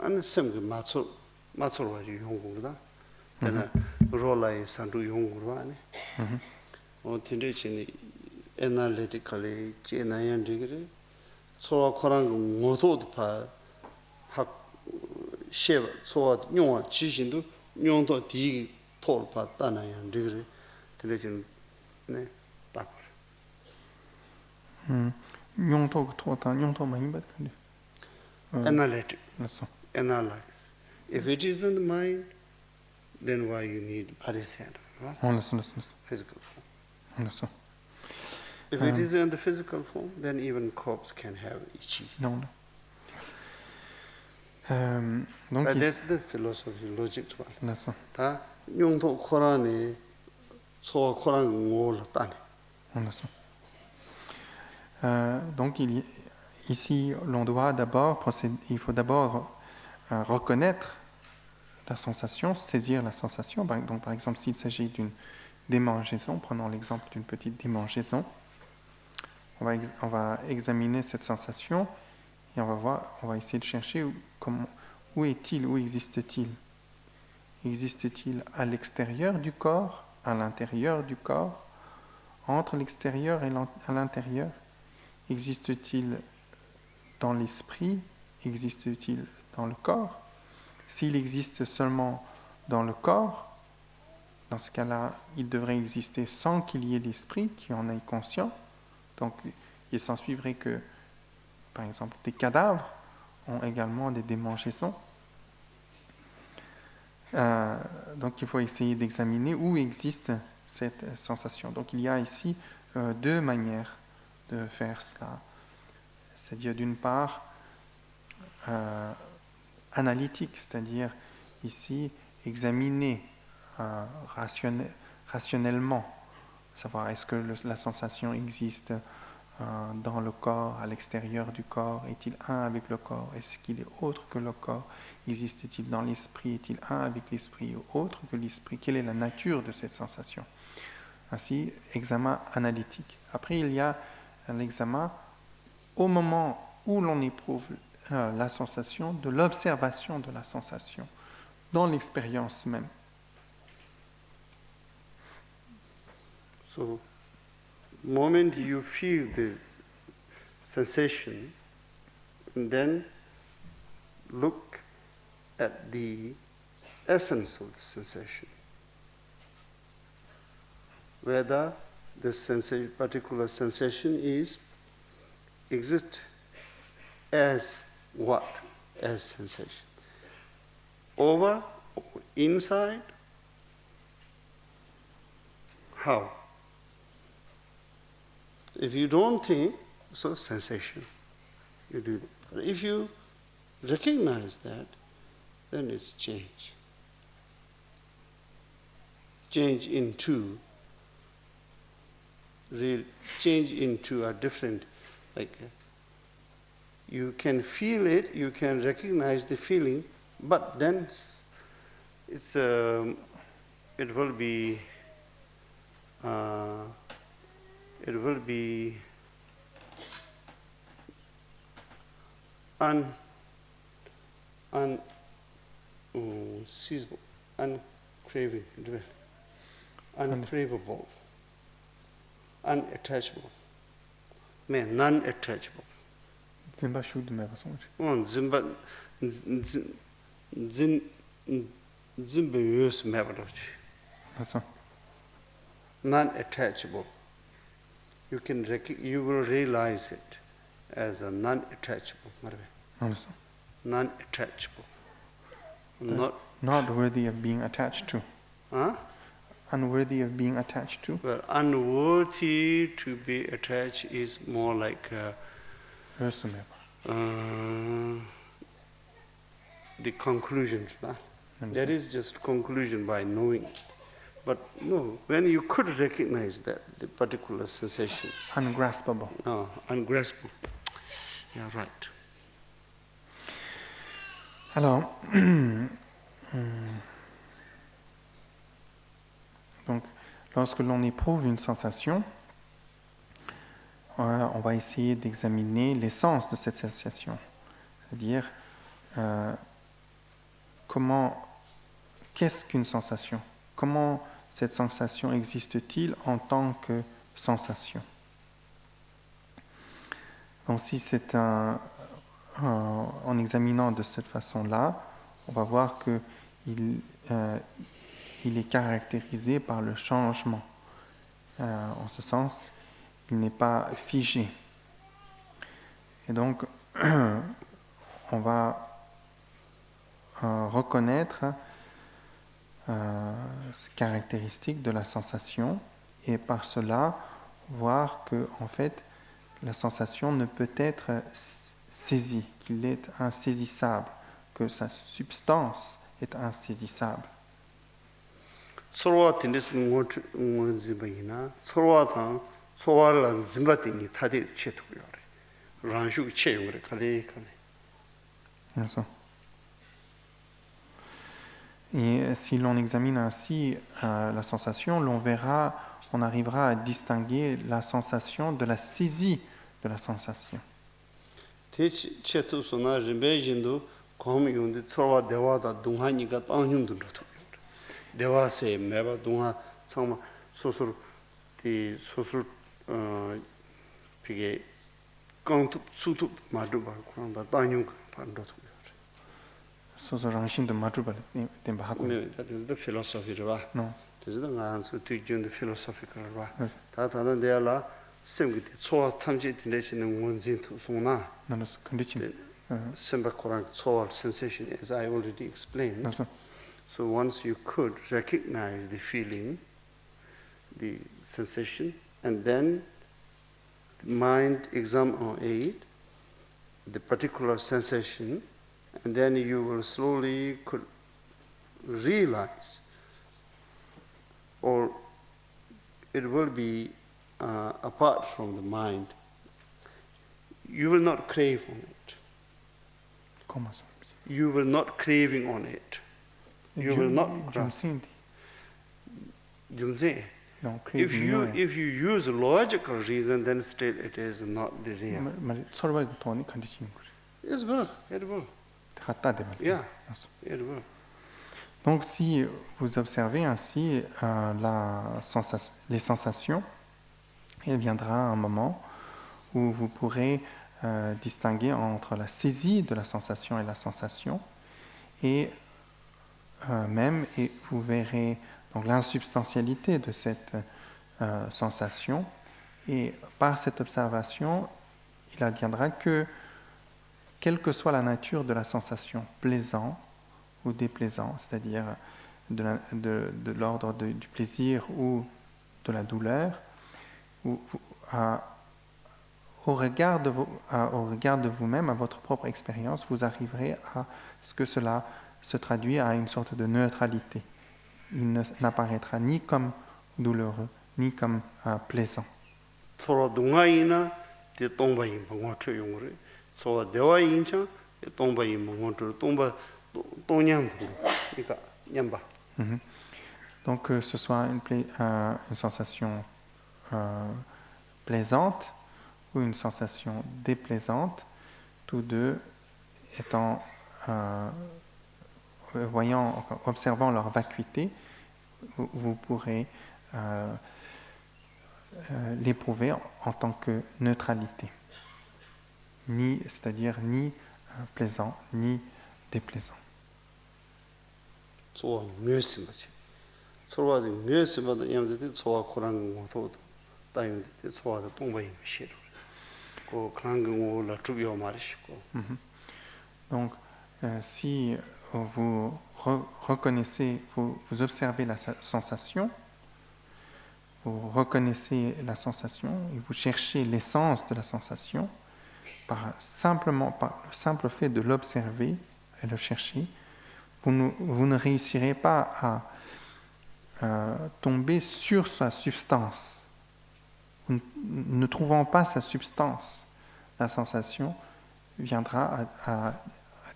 an semge macho ji yongurda kana rolai sanru yongurwa ne o tinde chini analytically chena yan digre so korang ngoto pa hak sheba so nywa chishindu nyongto di tolpa tanayan digre television ne tak nyongto trota nyongto mahimbat analytic naso analyze if it is in the mind then why you need body center right naso physical form naso if it is in the physical form then even corpse can have ichi non donc that's the philosophy logic to naso ta nyongto korane so korang ngol tane naso donc ici l'on doit d'abord il faut d'abord reconnaître la sensation, saisir la sensation. Donc, par exemple, s'il s'agit d'une démangeaison, prenons l'exemple d'une petite démangeaison, on va examiner cette sensation et on va essayer de chercher où est-il, où existe-t-il. Existe-t-il à l'extérieur du corps, à l'intérieur du corps, entre l'extérieur et l'intérieur? Existe-t-il dans l'esprit? Existe-t-il dans le corps? S'il existe seulement dans le corps, dans ce cas-là, il devrait exister sans qu'il y ait l'esprit qui en est conscient. Donc, il s'en suivrait que, par exemple, des cadavres ont également des démangeaisons. Donc, il faut essayer d'examiner où existe cette sensation. Donc, il y a ici deux manières de faire cela. C'est-à-dire, d'une part, analytique, c'est-à-dire ici examiner rationnellement, savoir est-ce que la sensation existe dans le corps, à l'extérieur du corps, est-il un avec le corps, est-ce qu'il est autre que le corps, existe-t-il dans l'esprit, est-il un avec l'esprit ou autre que l'esprit, quelle est la nature de cette sensation. Ainsi, examen analytique. Après, il y a l'examen au moment où l'on éprouve la sensation, de l'observation de la sensation, dans l'expérience même. So, moment you feel the sensation, and then look at the essence of the sensation. Whether the particular sensation exists as what? As sensation. Over, inside, how? If you don't think, so sensation, you do that. But if you recognize that, then it's change. Change into a different, like you can feel it, you can recognize the feeling, but then it will be unseizable, uncraving, uncraveable, unattachable, man, non-attachable. Zimba shuddha me basong. Zimba yus mevaloch. That's Non-attachable. You will realize it as a non-attachable. Non-attachable. Not worthy of being attached to. Huh? Unworthy of being attached to. Well, unworthy to be attached is more like the conclusion. That is just conclusion by knowing. But no, when you could recognize that, the particular sensation. Ungraspable. No, ungraspable. Yeah, right. Alors, donc, lorsque l'on éprouve une sensation, on va essayer d'examiner l'essence de cette sensation, c'est-à-dire qu'est-ce qu'une sensation? Comment cette sensation existe-t-il en tant que sensation? Donc, si c'est en examinant de cette façon-là, on va voir que il est caractérisé par le changement. En ce sens, il n'est pas figé. Et donc, on va reconnaître ces caractéristiques de la sensation et par cela voir que, en fait, la sensation ne peut être saisie, qu'il est insaisissable, que sa substance est insaisissable. Et si l'on examine ainsi la sensation, on arrivera à distinguer la sensation de la saisie de la sensation. That is the philosophy. No. This is the answer to the philosophical. Sensation, as I already explained. So once you could recognize the feeling, the sensation, and then the mind examine the particular sensation, and then you will slowly could realize, or it will be apart from the mind. You will not crave on it. You will not craving on it. You will not. If you use logical reason, then still it is not the real. Yes, well, it will. Yeah, it will. Donc, si vous observez ainsi les sensations, il viendra un moment où vous pourrez distinguer entre la saisie de la sensation et la sensation, et vous verrez donc l'insubstantialité de cette sensation, et par cette observation, il adviendra que, quelle que soit la nature de la sensation, plaisant ou déplaisant, c'est-à-dire de l'ordre du plaisir ou de la douleur, au regard de vous-même, à votre propre expérience, vous arriverez à ce que cela se traduit à une sorte de neutralité. Il n'apparaîtra ni comme douloureux, ni comme plaisant. Donc que ce soit une sensation plaisante ou une sensation déplaisante, tous deux observant leur vacuité, vous pourrez l'éprouver en tant que neutralité, c'est-à-dire ni plaisant ni déplaisant. Donc, si vous reconnaissez, vous observez la sensation, vous reconnaissez la sensation et vous cherchez l'essence de la sensation, par le simple fait de l'observer et le chercher, vous ne réussirez pas à tomber sur sa substance. Ne trouvant pas sa substance, la sensation viendra à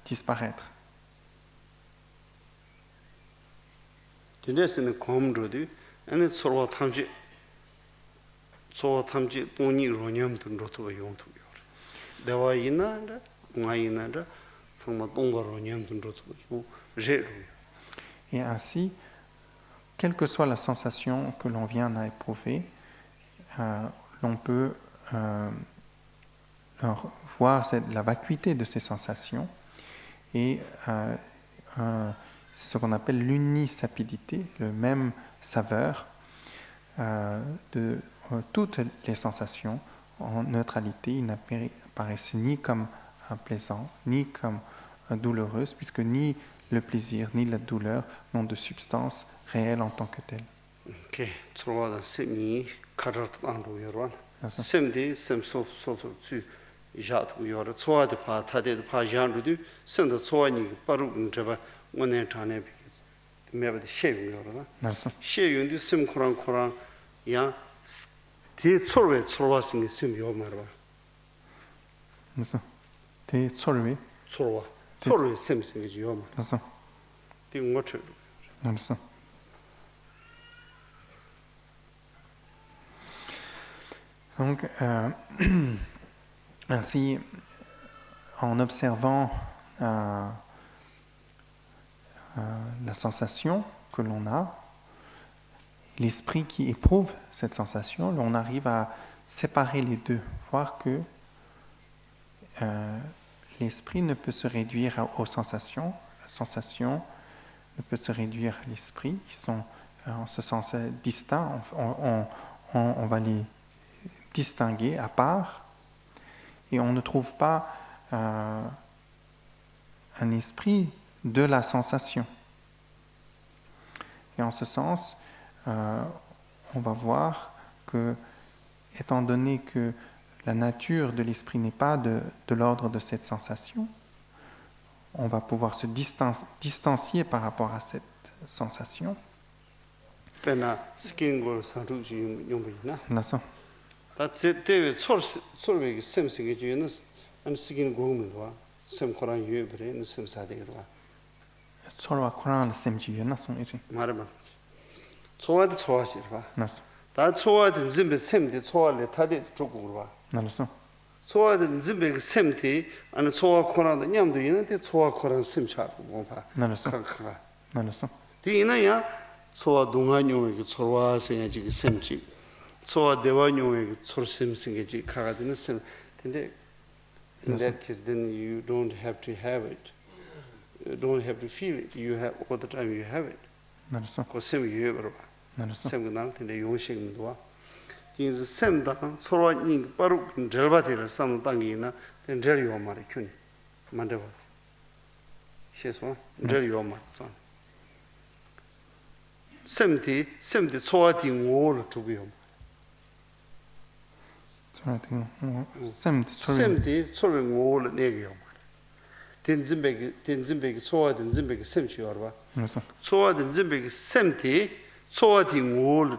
disparaître. Et ainsi, quelle que soit la sensation que l'on vient à éprouver, l'on peut voir la vacuité de ces sensations et c'est ce qu'on appelle l'unisapidité, le même saveur de toutes les sensations en neutralité. Ils n'apparaissent ni comme plaisant, ni comme douloureuse, puisque ni le plaisir ni la douleur n'ont de substance réelle en tant que telle. Donc, ainsi, en observant la sensation que l'on a, l'esprit qui éprouve cette sensation, on arrive à séparer les deux, voir que l'esprit ne peut se réduire aux sensations, la sensation ne peut se réduire à l'esprit, ils sont en ce sens distincts, on va les distinguer à part, et on ne trouve pas un esprit de la sensation. Et en ce sens, on va voir que, étant donné que la nature de l'esprit n'est pas de l'ordre de cette sensation, on va pouvoir se distancier par rapport à cette sensation. In that case, then you don't have to have it. You don't have to feel it. You have all the time. You have it. Because same you ever. Same that in the yoshing do. Things same that so in paru delvatir some tangina then tell you mari kun. Mandeva. Sheswa tell you mari son. Same so I think all to be. Semti solving all negio. Tenzimbe soa tenzimbe semchi orva. Soa tenzimbe semti soa ting all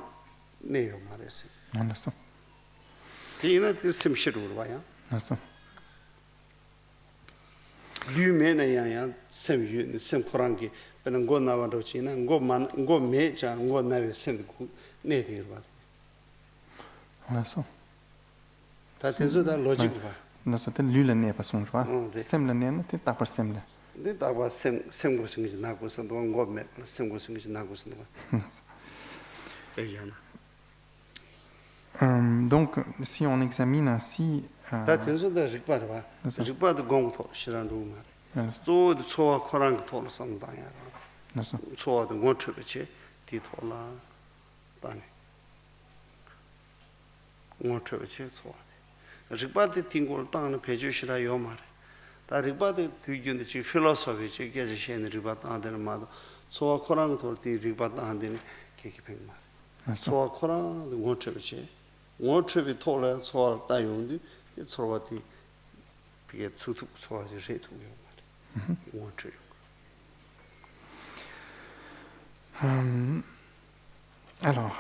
negio mares. Tina semchi urva ya. Lumena ya sem korangi ben go na wando china go me cha go na sem ne dirva. That's the logic. Nó sẽ tên lưu lần này phải xuống rồi. Xem lần này nó tên ta phải xem này. Đi ta qua xem của sinh cái nào của sinh đó ngõ mẹ xem của sinh cái nào của sinh đó. Donc, si on examine ainsi, 다 전소다 직바다 봐. 직바도 공토 시란 루마. 조도 초와 코랑 토로 삼다야. 초와도 못트베치 디토라 다네. 못트베치 초와. 직바도 팅골 땅은 배주시라 요 말. 다 직바도 뒤견의 지 필로소피 지 계제 시엔 직바도 안 되는 말도 초와 코랑 토르 직바도 안 되는 계기백 말. 초와 코랑 못트베치 원트비 토라 소화 따용디 소화디 비게 추투 소화지 제통요 말. 원트. Alors,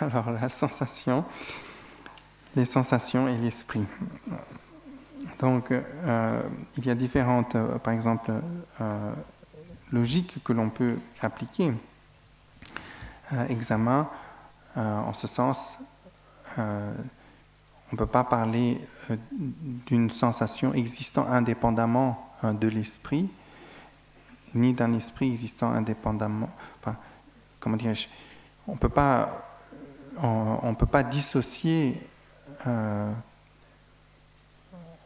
alors la sensation, les sensations et l'esprit. Donc, il y a différentes, par exemple, logiques que l'on peut appliquer. Examen, en ce sens, on ne peut pas parler d'une sensation existant indépendamment de l'esprit, ni d'un esprit existant indépendamment. Enfin, comment dirais-je ? On peut pas dissocier. On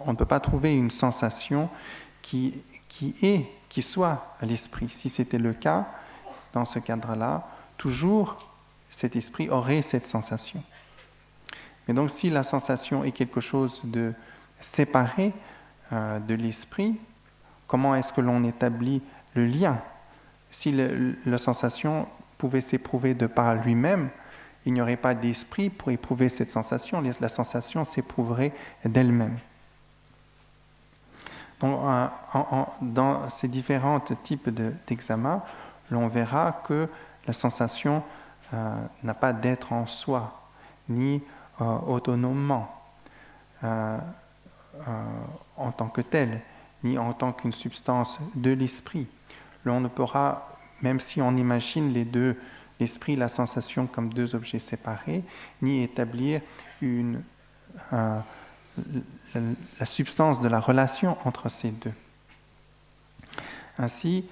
ne peut pas trouver une sensation qui soit à l'esprit. Si c'était le cas, dans ce cadre-là, toujours cet esprit aurait cette sensation. Mais donc si la sensation est quelque chose de séparé de l'esprit, comment est-ce que l'on établit le lien ? Si la sensation pouvait s'éprouver de par lui-même, il n'y aurait pas d'esprit pour éprouver cette sensation, la sensation s'éprouverait d'elle-même. Donc, dans ces différents types d'examens, l'on verra que la sensation n'a pas d'être en soi, ni autonomement, en tant que telle, ni en tant qu'une substance de l'esprit. L'on ne pourra, même si on imagine les deux, l'esprit et la sensation comme deux objets séparés, ni établir la substance de la relation entre ces deux. Ainsi,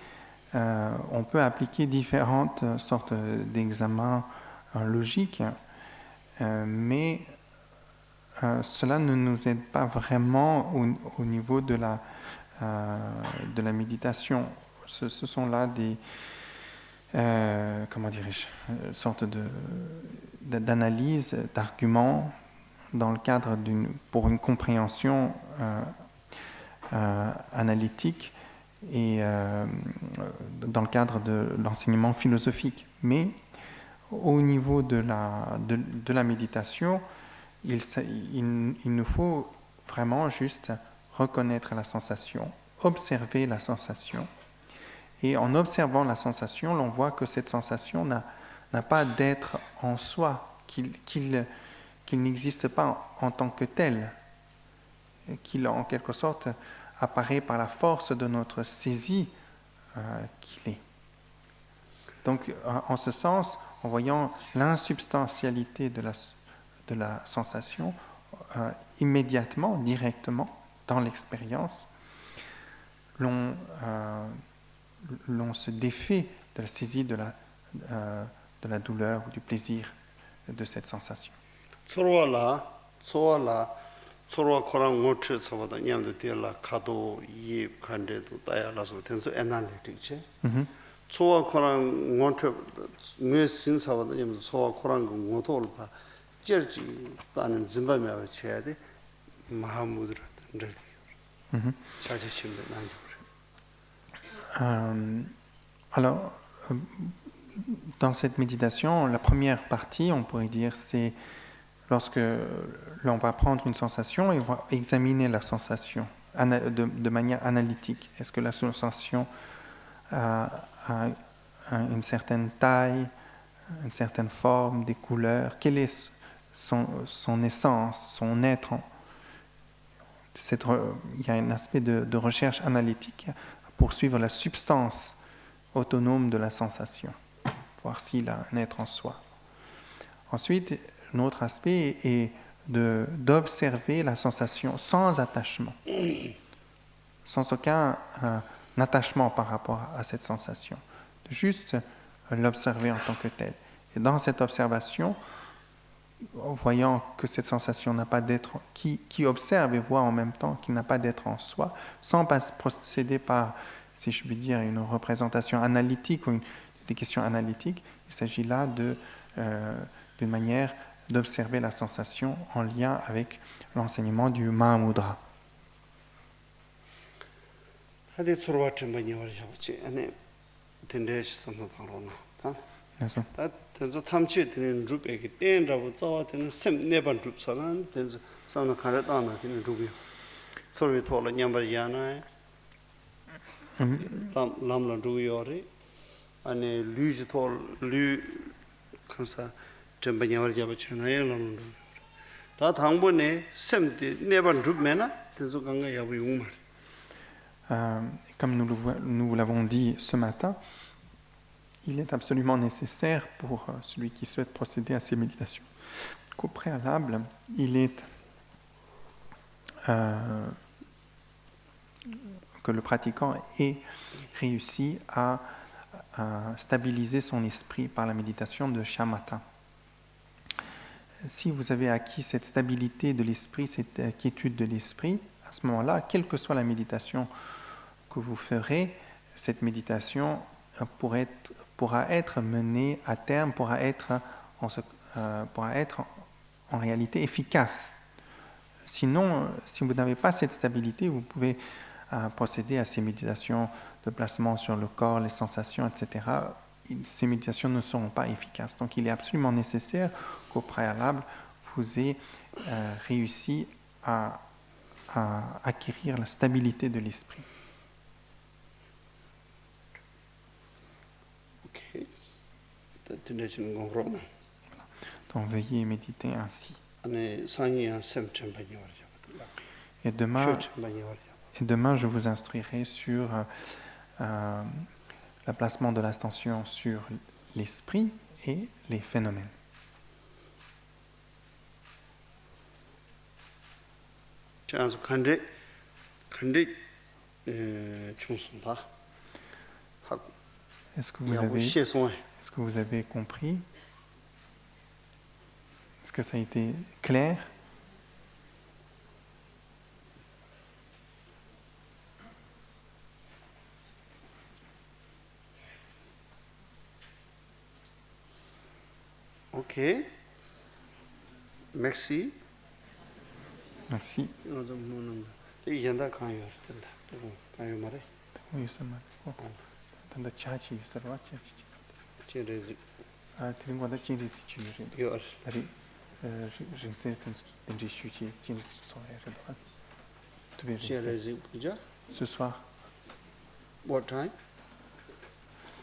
on peut appliquer différentes sortes d'examens logiques, mais cela ne nous aide pas vraiment au niveau de la méditation. Ce sont là des sortes d'analyse, d'arguments dans le cadre pour une compréhension analytique et dans le cadre de l'enseignement philosophique. Mais au niveau de la méditation, il nous faut vraiment juste reconnaître la sensation, observer la sensation. Et en observant la sensation, l'on voit que cette sensation n'a pas d'être en soi, qu'il n'existe pas en tant que tel, qu'il en quelque sorte apparaît par la force de notre saisie qu'il est. Donc, en ce sens, en voyant l'insubstantialité de la sensation, immédiatement, directement, dans l'expérience, l'on se défait de la saisie de la douleur ou du plaisir de cette sensation. 서로와 코랑 못쳐 서보다 냠도 되라 카도 이 간데도 따야라서 된서 애날리틱체 소와 코랑 못쳐 뇌 신사보다 냠도 소와 코랑 못올 봐 제르지 따는 짐바메와 쳐야 돼 마하무드라 늘 자제심도 난주죠. Alors, dans cette méditation, la première partie, on pourrait dire, c'est lorsque l'on va prendre une sensation et on va examiner la sensation de manière analytique. Est-ce que la sensation a une certaine taille, une certaine forme, des couleurs? Quelle est son essence, son être? Il y a un aspect de recherche analytique pour suivre la substance autonome de la sensation, voir s'il a un être en soi. Ensuite, un autre aspect est d'observer la sensation sans attachement, sans aucun attachement par rapport à cette sensation, de juste l'observer en tant que telle. Et dans cette observation, en voyant que cette sensation n'a pas d'être, qui observe et voit en même temps qu'il n'a pas d'être en soi, sans procéder par, si je puis dire, une représentation analytique ou des questions analytiques, il s'agit là d'une manière d'observer la sensation en lien avec l'enseignement du Mahamudra. tenzo tamche tenen drup eke ten rabu tsawa tenen sem neban drup sanan tenzo samna khare dana tenen drup sorwe thola nyambar yana lamla drup yore ane luj thol lu khansa temba nyambar jaba chana ya lamla ta thangbo ne sem te neban drup mena tenzo ganga yabu yungmar. Comme nous l'avons dit ce matin, il est absolument nécessaire pour celui qui souhaite procéder à ces méditations qu'au préalable, que le pratiquant ait réussi à stabiliser son esprit par la méditation de shamatha. Si vous avez acquis cette stabilité de l'esprit, cette quiétude de l'esprit, à ce moment-là, quelle que soit la méditation que vous ferez, cette méditation pourra être menée à terme, pourra être en réalité efficace. Sinon, si vous n'avez pas cette stabilité, vous pouvez procéder à ces méditations de placement sur le corps, les sensations, etc. Ces méditations ne seront pas efficaces. Donc il est absolument nécessaire qu'au préalable, vous ayez réussi à acquérir la stabilité de l'esprit. Donc veuillez méditer ainsi. Et demain, je vous instruirai sur le placement de l'attention sur l'esprit et les phénomènes. Est-ce que vous avez compris? Est-ce que ça a été clair? Ok. Merci. Merci. Ce soir. What time?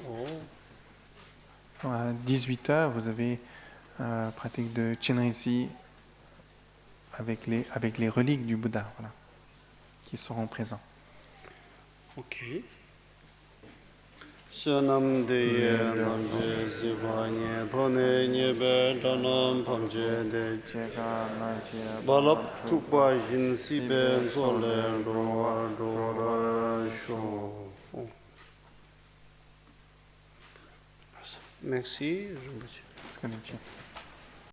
Oh. À 18h, vous avez pratique de Chenrezig avec les reliques du Bouddha, voilà, qui seront présents. Ok. Sonam de namje zivanye dhone nyebe danam pamje de balap chukba jin sibe zole dora sho. Merci.